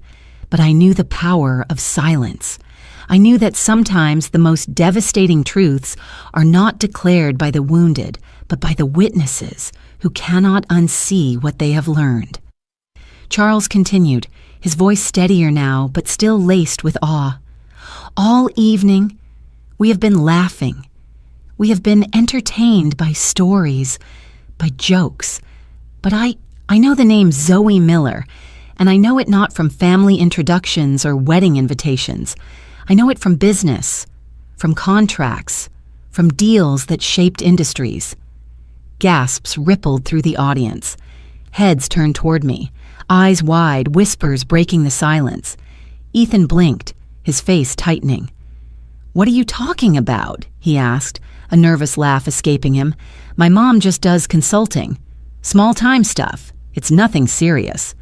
[SPEAKER 1] But I knew the power of silence. I knew that sometimes the most devastating truths are not declared by the wounded, but by the witnesses who cannot unsee what they have learned. Charles continued, his voice steadier now, but still laced with awe. "All evening, we have been laughing. We have been entertained by stories, by jokes. But I know the name Zoe Miller, and I know it not from family introductions or wedding invitations. I know it from business, from contracts, from deals that shaped industries." Gasps rippled through the audience. Heads turned toward me, eyes wide, whispers breaking the silence. Ethan blinked, his face tightening. "What are you talking about?" he asked, a nervous laugh escaping him. "My mom just does consulting. Small-time stuff. It's nothing serious."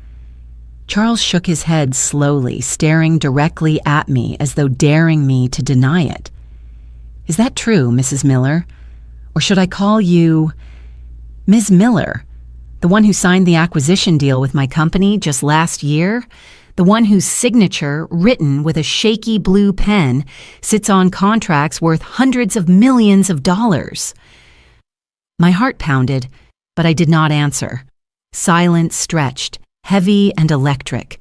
[SPEAKER 1] Charles shook his head slowly, staring directly at me as though daring me to deny it. "Is that true, Mrs. Miller? Or should I call you Ms. Miller, the one who signed the acquisition deal with my company just last year? The one whose signature, written with a shaky blue pen, sits on contracts worth hundreds of millions of dollars?" My heart pounded, but I did not answer. Silence stretched, heavy and electric.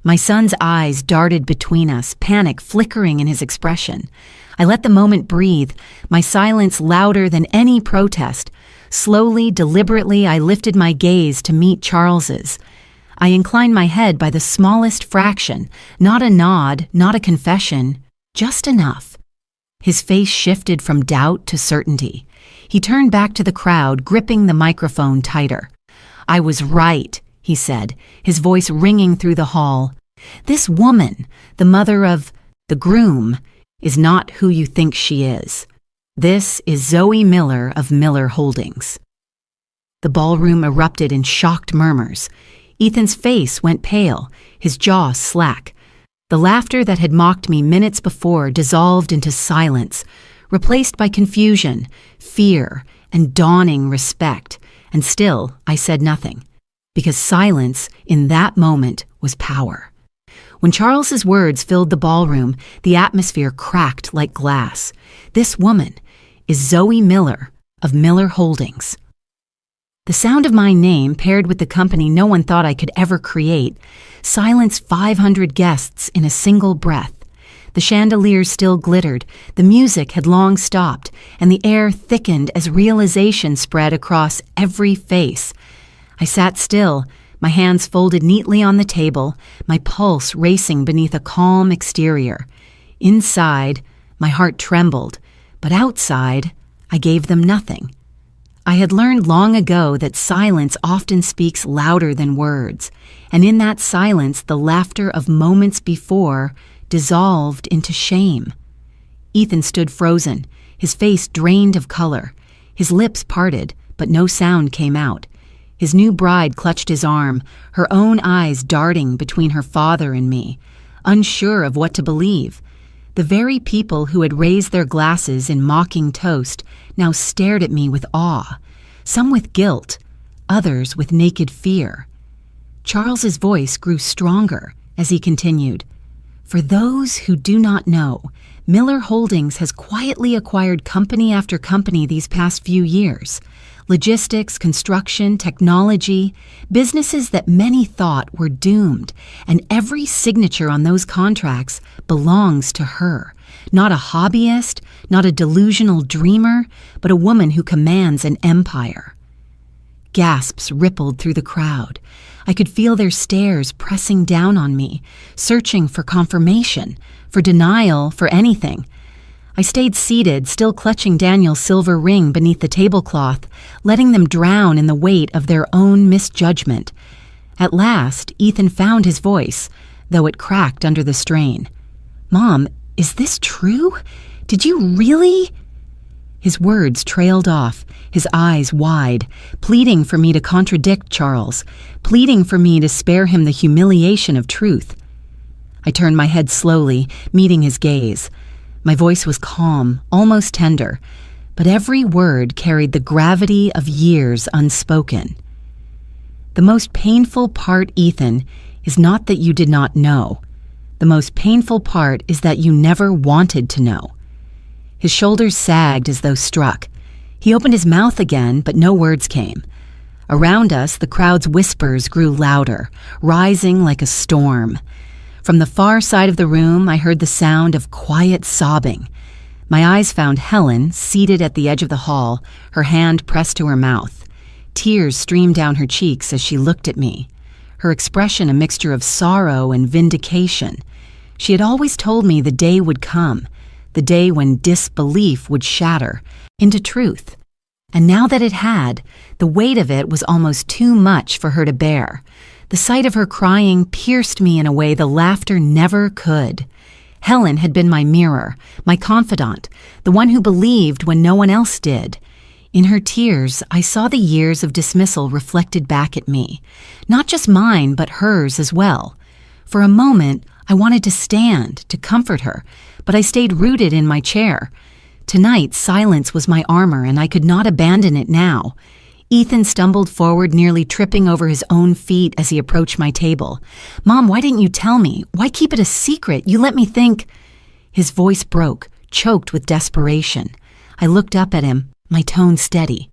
[SPEAKER 1] My son's eyes darted between us, panic flickering in his expression. I let the moment breathe, my silence louder than any protest. Slowly, deliberately, I lifted my gaze to meet Charles's. I inclined my head by the smallest fraction, not a nod, not a confession, just enough. His face shifted from doubt to certainty. He turned back to the crowd, gripping the microphone tighter. "I was right," he said, his voice ringing through the hall. "This woman, the mother of the groom, is not who you think she is. This is Zoe Miller of Miller Holdings." The ballroom erupted in shocked murmurs. Ethan's face went pale, his jaw slack. The laughter that had mocked me minutes before dissolved into silence, replaced by confusion, fear, and dawning respect. And still, I said nothing, because silence in that moment was power. When Charles's words filled the ballroom, the atmosphere cracked like glass. This woman is Zoe Miller of Miller Holdings. The sound of my name, paired with the company no one thought I could ever create, silenced 500 guests in a single breath. The chandeliers still glittered, the music had long stopped, and the air thickened as realization spread across every face. I sat still, my hands folded neatly on the table, my pulse racing beneath a calm exterior. Inside, my heart trembled, but outside, I gave them nothing. I had learned long ago that silence often speaks louder than words, and in that silence the laughter of moments before dissolved into shame. Ethan stood frozen, his face drained of color. His lips parted, but no sound came out. His new bride clutched his arm, her own eyes darting between her father and me, unsure of what to believe. The very people who had raised their glasses in mocking toast now stared at me with awe, some with guilt, others with naked fear. Charles's voice grew stronger as he continued. "For those who do not know, Miller Holdings has quietly acquired company after company these past few years. Logistics, construction, technology, businesses that many thought were doomed, and every signature on those contracts belongs to her. Not a hobbyist, not a delusional dreamer, but a woman who commands an empire." Gasps rippled through the crowd. I could feel their stares pressing down on me, searching for confirmation, for denial, for anything. I stayed seated, still clutching Daniel's silver ring beneath the tablecloth, letting them drown in the weight of their own misjudgment. At last, Ethan found his voice, though it cracked under the strain. "Mom, is this true? Did you really?" His words trailed off, his eyes wide, pleading for me to contradict Charles, pleading for me to spare him the humiliation of truth. I turned my head slowly, meeting his gaze. My voice was calm, almost tender, but every word carried the gravity of years unspoken. "The most painful part, Ethan, is not that you did not know. The most painful part is that you never wanted to know." His shoulders sagged as though struck. He opened his mouth again, but no words came. Around us, the crowd's whispers grew louder, rising like a storm. From the far side of the room, I heard the sound of quiet sobbing. My eyes found Helen, seated at the edge of the hall, her hand pressed to her mouth. Tears streamed down her cheeks as she looked at me, her expression a mixture of sorrow and vindication. She had always told me the day would come, the day when disbelief would shatter into truth. And now that it had, the weight of it was almost too much for her to bear. The sight of her crying pierced me in a way the laughter never could. Helen had been my mirror, my confidant, the one who believed when no one else did. In her tears, I saw the years of dismissal reflected back at me, not just mine, but hers as well. For a moment, I wanted to stand, to comfort her, but I stayed rooted in my chair. Tonight, silence was my armor, and I could not abandon it now. Ethan stumbled forward, nearly tripping over his own feet as he approached my table. "Mom, why didn't you tell me? Why keep it a secret? You let me think—" His voice broke, choked with desperation. I looked up at him, my tone steady.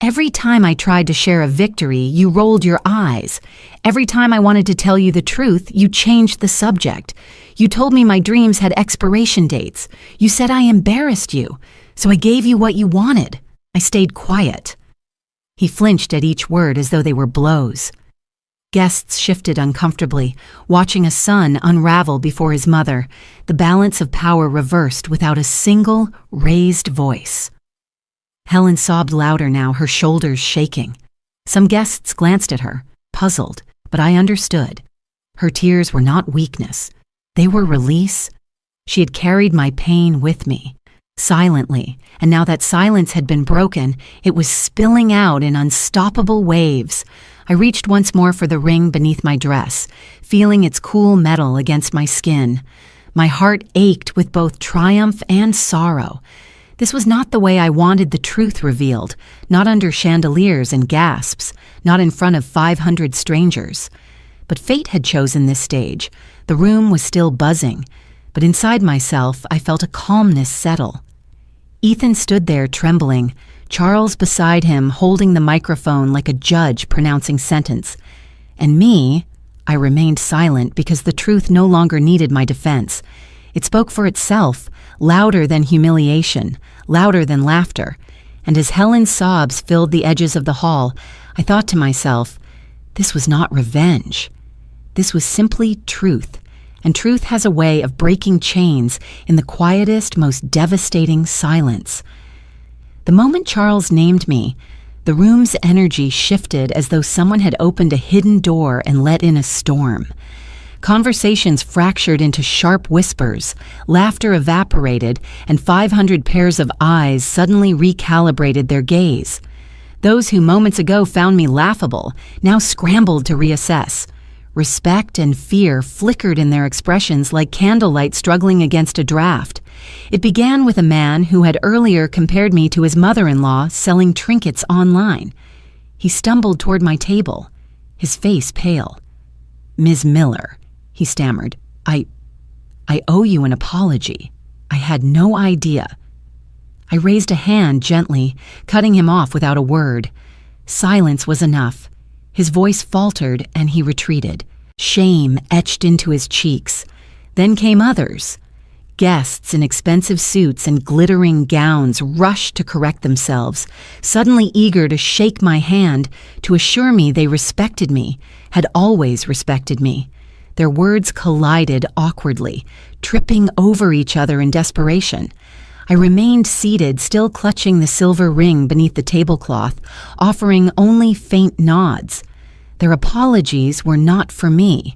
[SPEAKER 1] Every time I tried to share a victory, you rolled your eyes. Every time I wanted to tell you the truth, you changed the subject. You told me my dreams had expiration dates. You said I embarrassed you, so I gave you what you wanted. I stayed quiet." He flinched at each word as though they were blows. Guests shifted uncomfortably, watching a son unravel before his mother, the balance of power reversed without a single raised voice. Helen sobbed louder now, her shoulders shaking. Some guests glanced at her, puzzled, but I understood. Her tears were not weakness. They were release. She had carried my pain with me, silently, and now that silence had been broken, it was spilling out in unstoppable waves. I reached once more for the ring beneath my dress, feeling its cool metal against my skin. My heart ached with both triumph and sorrow. This was not the way I wanted the truth revealed, not under chandeliers and gasps, not in front of 500 strangers. But fate had chosen this stage. The room was still buzzing, but inside myself I felt a calmness settle. Ethan stood there trembling, Charles beside him holding the microphone like a judge pronouncing sentence. And me, I remained silent because the truth no longer needed my defense. It spoke for itself, louder than humiliation, louder than laughter. And as Helen's sobs filled the edges of the hall, I thought to myself, this was not revenge. This was simply truth. And truth has a way of breaking chains in the quietest, most devastating silence. The moment Charles named me, the room's energy shifted as though someone had opened a hidden door and let in a storm. Conversations fractured into sharp whispers, laughter evaporated, and 500 pairs of eyes suddenly recalibrated their gaze. Those who moments ago found me laughable now scrambled to reassess. Respect and fear flickered in their expressions like candlelight struggling against a draft. It began with a man who had earlier compared me to his mother-in-law selling trinkets online. He stumbled toward my table, his face pale. "Ms. Miller," he stammered, I owe you an apology. I had no idea." I raised a hand gently, cutting him off without a word. Silence was enough. His voice faltered and he retreated. Shame etched into his cheeks. Then came others. Guests in expensive suits and glittering gowns rushed to correct themselves, suddenly eager to shake my hand, to assure me they respected me, had always respected me. Their words collided awkwardly, tripping over each other in desperation. I remained seated, still clutching the silver ring beneath the tablecloth, offering only faint nods. Their apologies were not for me.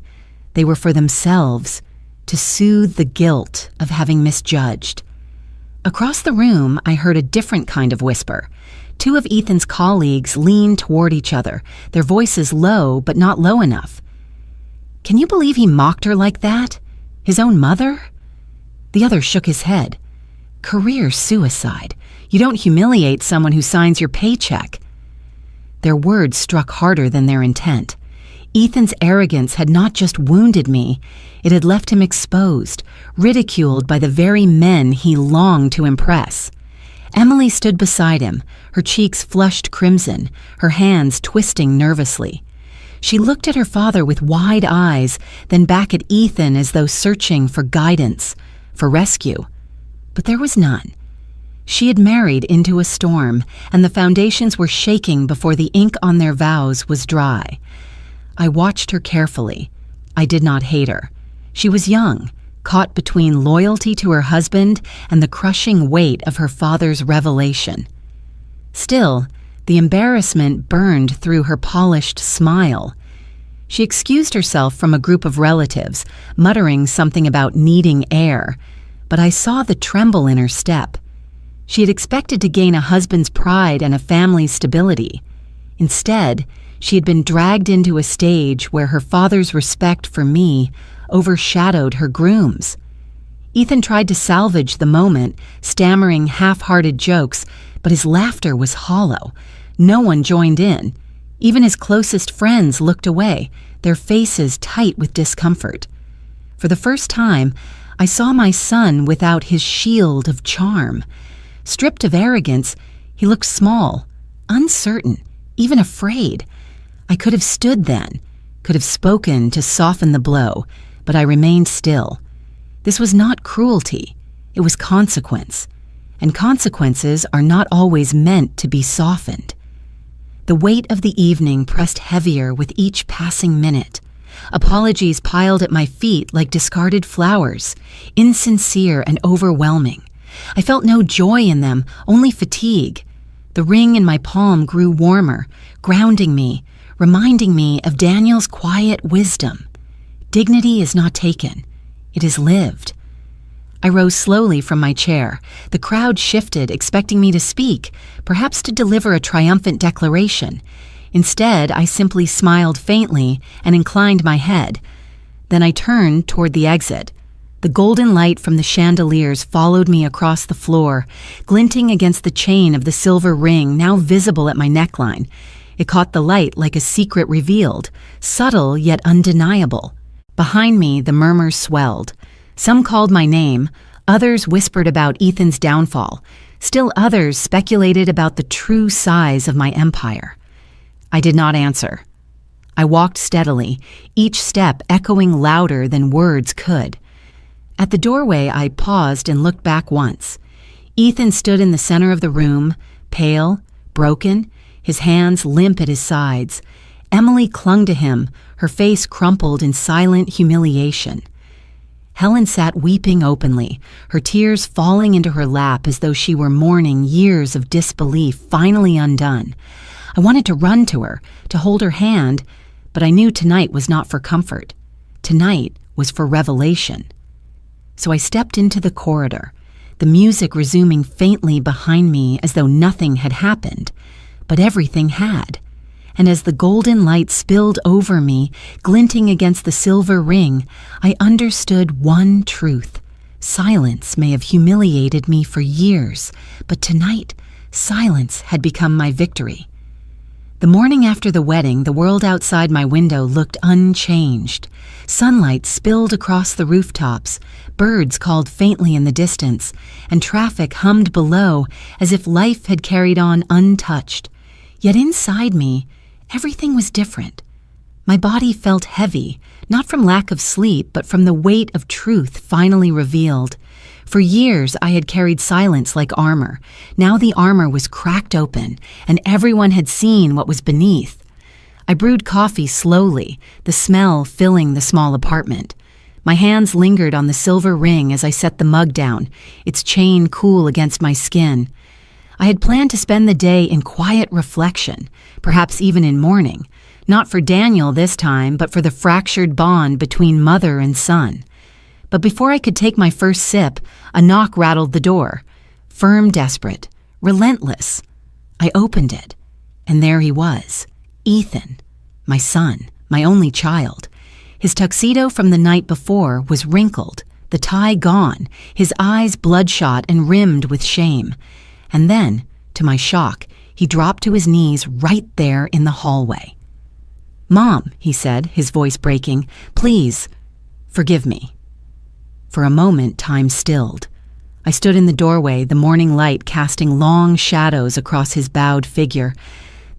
[SPEAKER 1] They were for themselves, to soothe the guilt of having misjudged. Across the room, I heard a different kind of whisper. Two of Ethan's colleagues leaned toward each other, their voices low but not low enough. "Can you believe he mocked her like that? His own mother?" The other shook his head. "Career suicide. You don't humiliate someone who signs your paycheck." Their words struck harder than their intent. Ethan's arrogance had not just wounded me, it had left him exposed, ridiculed by the very men he longed to impress. Emily stood beside him, her cheeks flushed crimson, her hands twisting nervously. She looked at her father with wide eyes, then back at Ethan as though searching for guidance, for rescue. But there was none. She had married into a storm, and the foundations were shaking before the ink on their vows was dry. I watched her carefully. I did not hate her. She was young, caught between loyalty to her husband and the crushing weight of her father's revelation. Still, the embarrassment burned through her polished smile. She excused herself from a group of relatives, muttering something about needing air, but I saw the tremble in her step. She had expected to gain a husband's pride and a family's stability. Instead, she had been dragged into a stage where her father's respect for me overshadowed her groom's. Ethan tried to salvage the moment, stammering half-hearted jokes, but his laughter was hollow. No one joined in. Even his closest friends looked away, their faces tight with discomfort. For the first time, I saw my son without his shield of charm. Stripped of arrogance, he looked small, uncertain, even afraid. I could have stood then, could have spoken to soften the blow, but I remained still. This was not cruelty, it was consequence, and consequences are not always meant to be softened. The weight of the evening pressed heavier with each passing minute. Apologies piled at my feet like discarded flowers, insincere and overwhelming. I felt no joy in them, only fatigue. The ring in my palm grew warmer, grounding me, reminding me of Daniel's quiet wisdom. Dignity is not taken, it is lived. I rose slowly from my chair. The crowd shifted, expecting me to speak, perhaps to deliver a triumphant declaration. Instead, I simply smiled faintly and inclined my head. Then I turned toward the exit. The golden light from the chandeliers followed me across the floor, glinting against the chain of the silver ring now visible at my neckline. It caught the light like a secret revealed, subtle yet undeniable. Behind me, the murmurs swelled. Some called my name, others whispered about Ethan's downfall, still others speculated about the true size of my empire. I did not answer. I walked steadily, each step echoing louder than words could. At the doorway, I paused and looked back once. Ethan stood in the center of the room, pale, broken, his hands limp at his sides. Emily clung to him, her face crumpled in silent humiliation. Helen sat weeping openly, her tears falling into her lap as though she were mourning years of disbelief finally undone. I wanted to run to her, to hold her hand, but I knew tonight was not for comfort. Tonight was for revelation. So I stepped into the corridor, the music resuming faintly behind me as though nothing had happened, but everything had. And as the golden light spilled over me, glinting against the silver ring, I understood one truth. Silence may have humiliated me for years, but tonight, silence had become my victory. The morning after the wedding, the world outside my window looked unchanged. Sunlight spilled across the rooftops, birds called faintly in the distance, and traffic hummed below as if life had carried on untouched. Yet inside me, everything was different. My body felt heavy, not from lack of sleep, but from the weight of truth finally revealed. For years, I had carried silence like armor. Now the armor was cracked open, and everyone had seen what was beneath. I brewed coffee slowly, the smell filling the small apartment. My hands lingered on the silver ring as I set the mug down, its chain cool against my skin. I had planned to spend the day in quiet reflection, perhaps even in mourning, not for Daniel this time, but for the fractured bond between mother and son. But before I could take my first sip, a knock rattled the door. Firm, desperate, relentless. I opened it, and there he was, Ethan, my son, my only child. His tuxedo from the night before was wrinkled, the tie gone, his eyes bloodshot and rimmed with shame. And then, to my shock, he dropped to his knees right there in the hallway. "Mom," he said, his voice breaking, "please, forgive me." For a moment, time stilled. I stood in the doorway, the morning light casting long shadows across his bowed figure.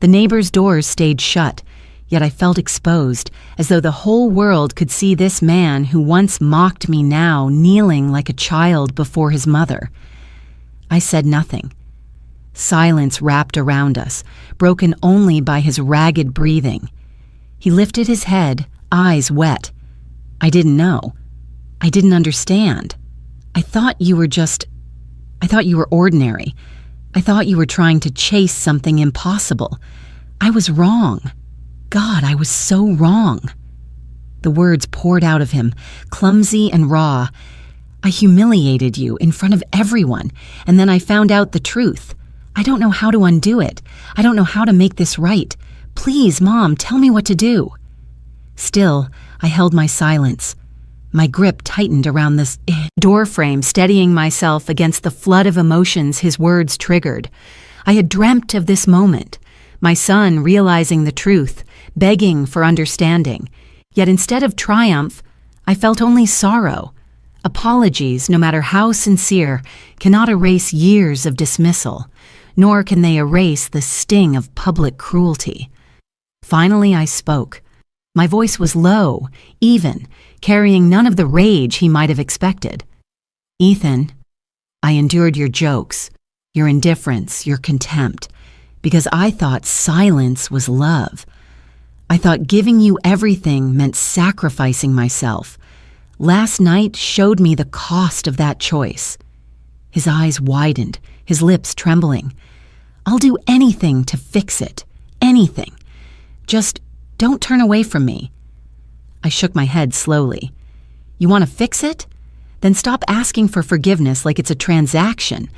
[SPEAKER 1] The neighbors' doors stayed shut, yet I felt exposed, as though the whole world could see this man who once mocked me now kneeling like a child before his mother. I said nothing. Silence wrapped around us, broken only by his ragged breathing. He lifted his head, eyes wet. "I didn't know. I didn't understand. I thought you were ordinary. I thought you were trying to chase something impossible. I was wrong. God, I was so wrong." The words poured out of him, clumsy and raw. "I humiliated you in front of everyone, and then I found out the truth. I don't know how to undo it. I don't know how to make this right. Please, Mom, tell me what to do." Still, I held my silence. My grip tightened around this doorframe, steadying myself against the flood of emotions his words triggered. I had dreamt of this moment, my son realizing the truth, begging for understanding. Yet instead of triumph, I felt only sorrow. Apologies, no matter how sincere, cannot erase years of dismissal. nor can they erase the sting of public cruelty. Finally, I spoke. My voice was low, even, carrying none of the rage he might have expected. Ethan, I endured your jokes, your indifference, your contempt, because I thought silence was love. I thought giving you everything meant sacrificing myself. Last night showed me the cost of that choice. His eyes widened, his lips trembling. I'll do anything to fix it. Anything. Just don't turn away from me. I shook my head slowly. You want to fix it? Then stop asking for forgiveness like it's a transaction.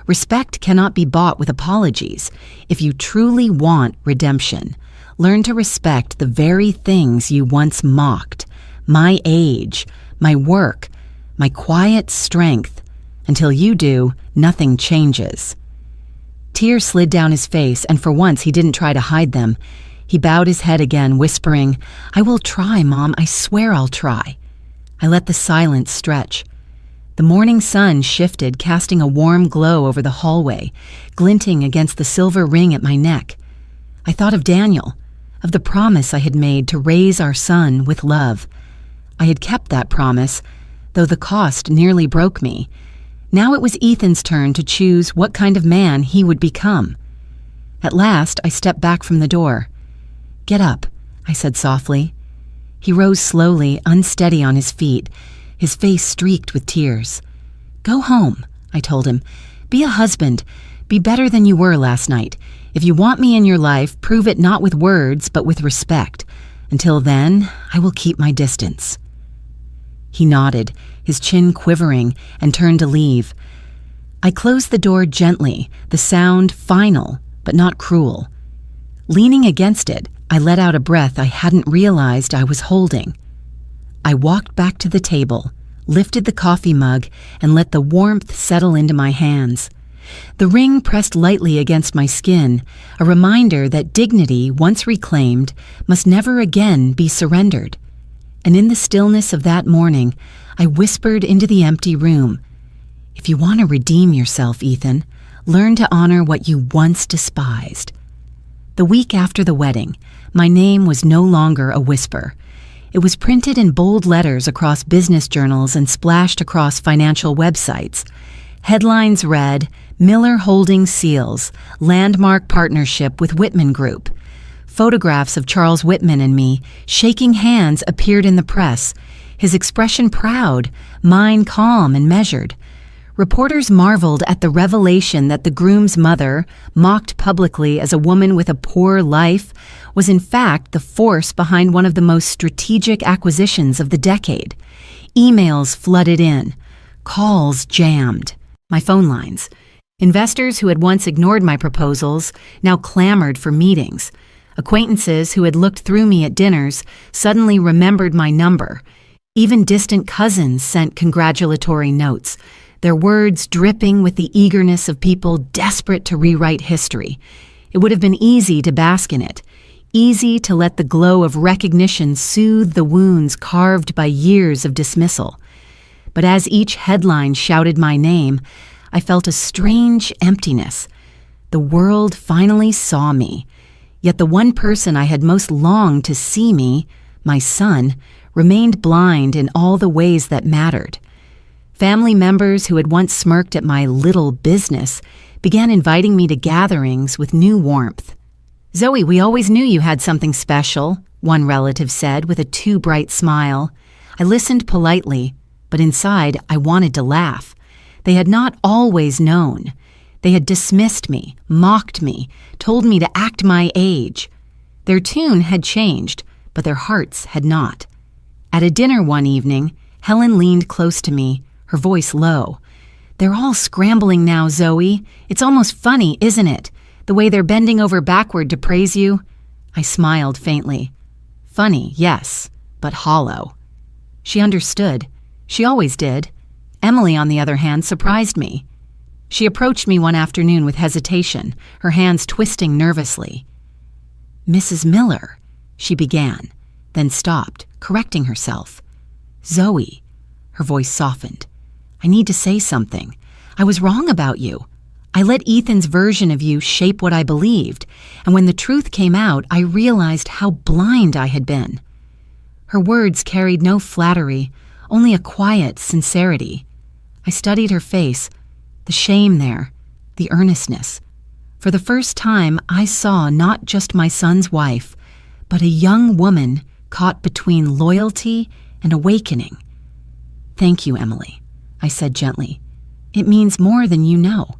[SPEAKER 1] Respect cannot be bought with apologies. If you truly want redemption, learn to respect the very things you once mocked. My age, my work, my quiet strength. Until you do, nothing changes. Tears slid down his face, and for once he didn't try to hide them. He bowed his head again, whispering, I will try, Mom. I swear I'll try. I let the silence stretch. The morning sun shifted, casting a warm glow over the hallway, glinting against the silver ring at my neck. I thought of Daniel, of the promise I had made to raise our son with love. I had kept that promise, though the cost nearly broke me. Now it was Ethan's turn to choose what kind of man he would become. At last, I stepped back from the door. Get up, I said softly. He rose slowly, unsteady on his feet, his face streaked with tears. Go home, I told him. Be a husband. Be better than you were last night. If you want me in your life, prove it not with words, but with respect. Until then, I will keep my distance. He nodded, his chin quivering, and turned to leave. I closed the door gently, the sound final, but not cruel. Leaning against it, I let out a breath I hadn't realized I was holding. I walked back to the table, lifted the coffee mug, and let the warmth settle into my hands. The ring pressed lightly against my skin, a reminder that dignity, once reclaimed, must never again be surrendered. And in the stillness of that morning, I whispered into the empty room, if you want to redeem yourself, Ethan, learn to honor what you once despised. The week after the wedding, my name was no longer a whisper. It was printed in bold letters across business journals and splashed across financial websites. Headlines read, Miller Holding Seals, Landmark Partnership with Whitman Group. Photographs of Charles Whitman and me, shaking hands, appeared in the press, his expression proud, mine calm and measured. Reporters marveled at the revelation that the groom's mother, mocked publicly as a woman with a poor life, was in fact the force behind one of the most strategic acquisitions of the decade. Emails flooded in, calls jammed, my phone lines. Investors who had once ignored my proposals now clamored for meetings. Acquaintances who had looked through me at dinners suddenly remembered my number. Even distant cousins sent congratulatory notes, their words dripping with the eagerness of people desperate to rewrite history. It would have been easy to bask in it, easy to let the glow of recognition soothe the wounds carved by years of dismissal. But as each headline shouted my name, I felt a strange emptiness. The world finally saw me, yet the one person I had most longed to see me, my son, remained blind in all the ways that mattered. Family members who had once smirked at my little business began inviting me to gatherings with new warmth. Zoe, we always knew you had something special, one relative said with a too bright smile. I listened politely, but inside I wanted to laugh. They had not always known. They had dismissed me, mocked me, told me to act my age. Their tune had changed, but their hearts had not. At a dinner one evening, Helen leaned close to me, her voice low. They're all scrambling now, Zoe. It's almost funny, isn't it? The way they're bending over backward to praise you. I smiled faintly. Funny, yes, but hollow. She understood. She always did. Emily, on the other hand, surprised me. She approached me one afternoon with hesitation, her hands twisting nervously. Mrs. Miller, she began, then stopped, correcting herself. Zoe, her voice softened. I need to say something. I was wrong about you. I let Ethan's version of you shape what I believed, and when the truth came out, I realized how blind I had been." Her words carried no flattery, only a quiet sincerity. I studied her face, the shame there, the earnestness. For the first time, I saw not just my son's wife, but a young woman caught between loyalty and awakening. "Thank you, Emily," I said gently. "It means more than you know."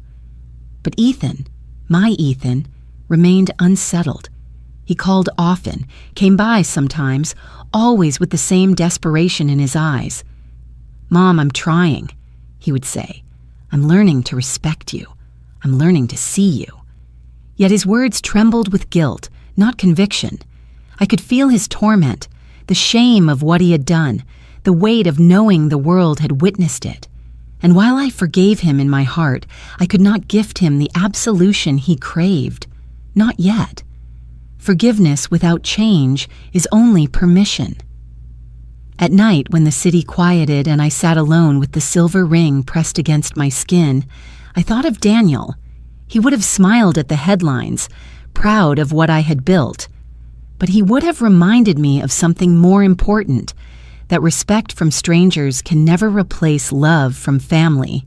[SPEAKER 1] But Ethan, my Ethan, remained unsettled. He called often, came by sometimes, always with the same desperation in his eyes. "Mom, I'm trying," he would say. "I'm learning to respect you. I'm learning to see you." Yet his words trembled with guilt, not conviction. I could feel his torment, the shame of what he had done, the weight of knowing the world had witnessed it. And while I forgave him in my heart, I could not gift him the absolution he craved. Not yet. Forgiveness without change is only permission. At night, when the city quieted and I sat alone with the silver ring pressed against my skin, I thought of Daniel. He would have smiled at the headlines, proud of what I had built. But he would have reminded me of something more important, that respect from strangers can never replace love from family.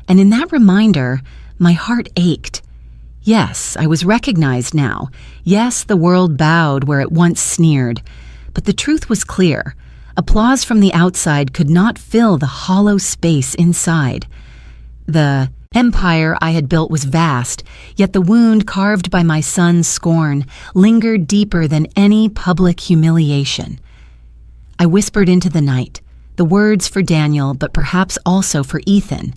[SPEAKER 1] And in that reminder, my heart ached. Yes, I was recognized now. Yes, the world bowed where it once sneered. But the truth was clear. Applause from the outside could not fill the hollow space inside. The empire I had built was vast, yet the wound carved by my son's scorn lingered deeper than any public humiliation. I whispered into the night, the words for Daniel, but perhaps also for Ethan.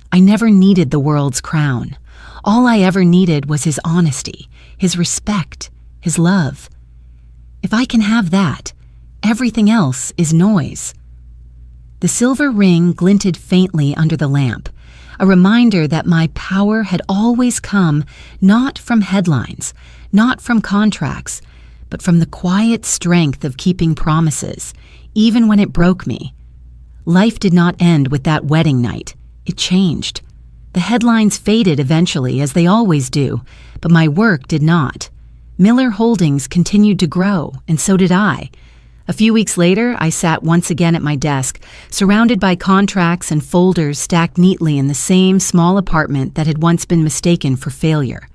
[SPEAKER 1] I never needed the world's crown. All I ever needed was his honesty, his respect, his love. If I can have that, everything else is noise. The silver ring glinted faintly under the lamp, a reminder that my power had always come not from headlines, not from contracts, but from the quiet strength of keeping promises, even when it broke me. Life did not end with that wedding night. It changed. The headlines faded eventually, as they always do, but my work did not. Miller Holdings continued to grow, and so did I. A few weeks later, I sat once again at my desk, surrounded by contracts and folders stacked neatly in the same small apartment that had once been mistaken for failure.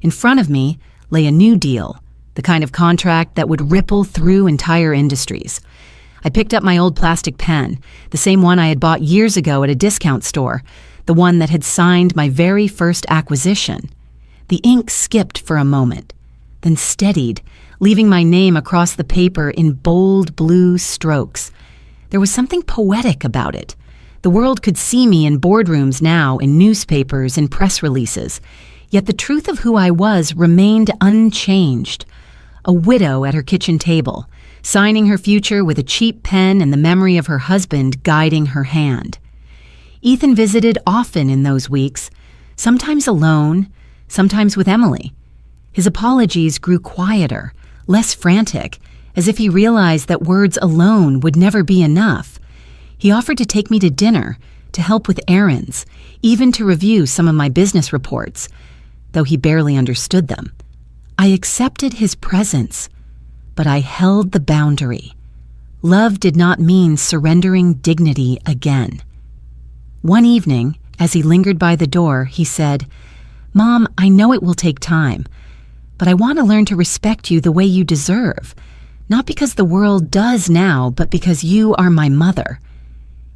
[SPEAKER 1] In front of me lay a new deal, the kind of contract that would ripple through entire industries. I picked up my old plastic pen, the same one I had bought years ago at a discount store, the one that had signed my very first acquisition. The ink skipped for a moment, then steadied, leaving my name across the paper in bold blue strokes. There was something poetic about it. The world could see me in boardrooms now, in newspapers, in press releases. Yet the truth of who I was remained unchanged. A widow at her kitchen table, signing her future with a cheap pen and the memory of her husband guiding her hand. Ethan visited often in those weeks, sometimes alone, sometimes with Emily. His apologies grew quieter, less frantic, as if he realized that words alone would never be enough. He offered to take me to dinner, to help with errands, even to review some of my business reports, though he barely understood them. I accepted his presence, but I held the boundary. Love did not mean surrendering dignity again. One evening, as he lingered by the door, he said, "Mom, I know it will take time, but I want to learn to respect you the way you deserve, not because the world does now, but because you are my mother."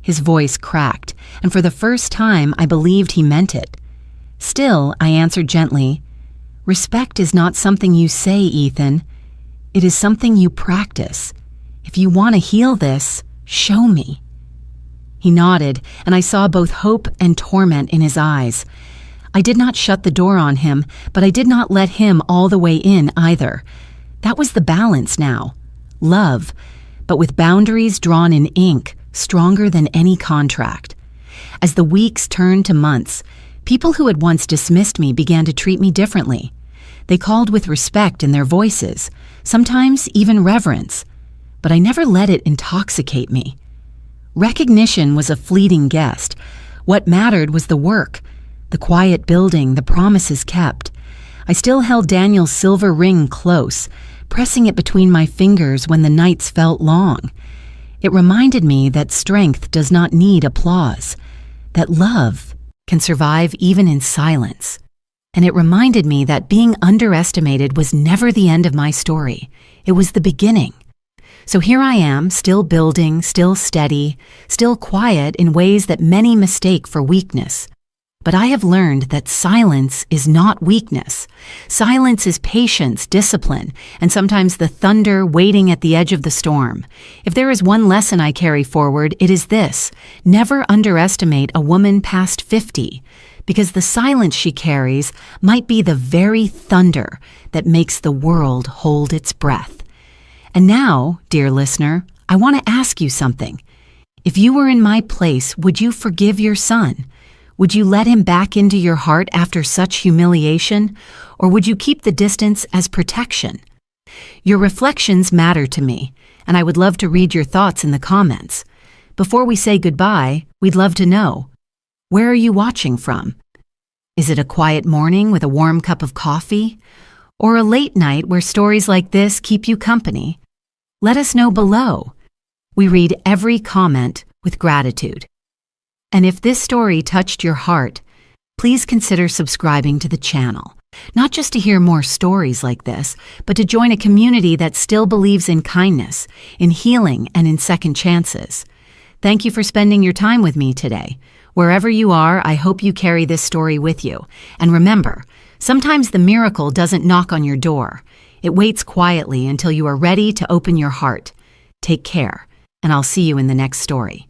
[SPEAKER 1] His voice cracked, and for the first time I believed he meant it. Still, I answered gently, "Respect is not something you say, Ethan. It is something you practice. If you want to heal this, show me." He nodded, and I saw both hope and torment in his eyes. I did not shut the door on him, but I did not let him all the way in either. That was the balance now. Love, but with boundaries drawn in ink, stronger than any contract. As the weeks turned to months, people who had once dismissed me began to treat me differently. They called with respect in their voices, sometimes even reverence, but I never let it intoxicate me. Recognition was a fleeting guest. What mattered was the work, the quiet building, the promises kept. I still held Daniel's silver ring close, pressing it between my fingers when the nights felt long. It reminded me that strength does not need applause, that love can survive even in silence. And it reminded me that being underestimated was never the end of my story. It was the beginning. So here I am, still building, still steady, still quiet in ways that many mistake for weakness. But I have learned that silence is not weakness. Silence is patience, discipline, and sometimes the thunder waiting at the edge of the storm. If there is one lesson I carry forward, it is this: never underestimate a woman past 50, because the silence she carries might be the very thunder that makes the world hold its breath. And now, dear listener, I want to ask you something. If you were in my place, would you forgive your son? Would you let him back into your heart after such humiliation? Or would you keep the distance as protection? Your reflections matter to me, and I would love to read your thoughts in the comments. Before we say goodbye, we'd love to know, where are you watching from? Is it a quiet morning with a warm cup of coffee? Or a late night where stories like this keep you company? Let us know below. We read every comment with gratitude. And if this story touched your heart, please consider subscribing to the channel, not just to hear more stories like this, but to join a community that still believes in kindness, in healing, and in second chances. Thank you for spending your time with me today. Wherever you are, I hope you carry this story with you. And remember, sometimes the miracle doesn't knock on your door. It waits quietly until you are ready to open your heart. Take care, and I'll see you in the next story.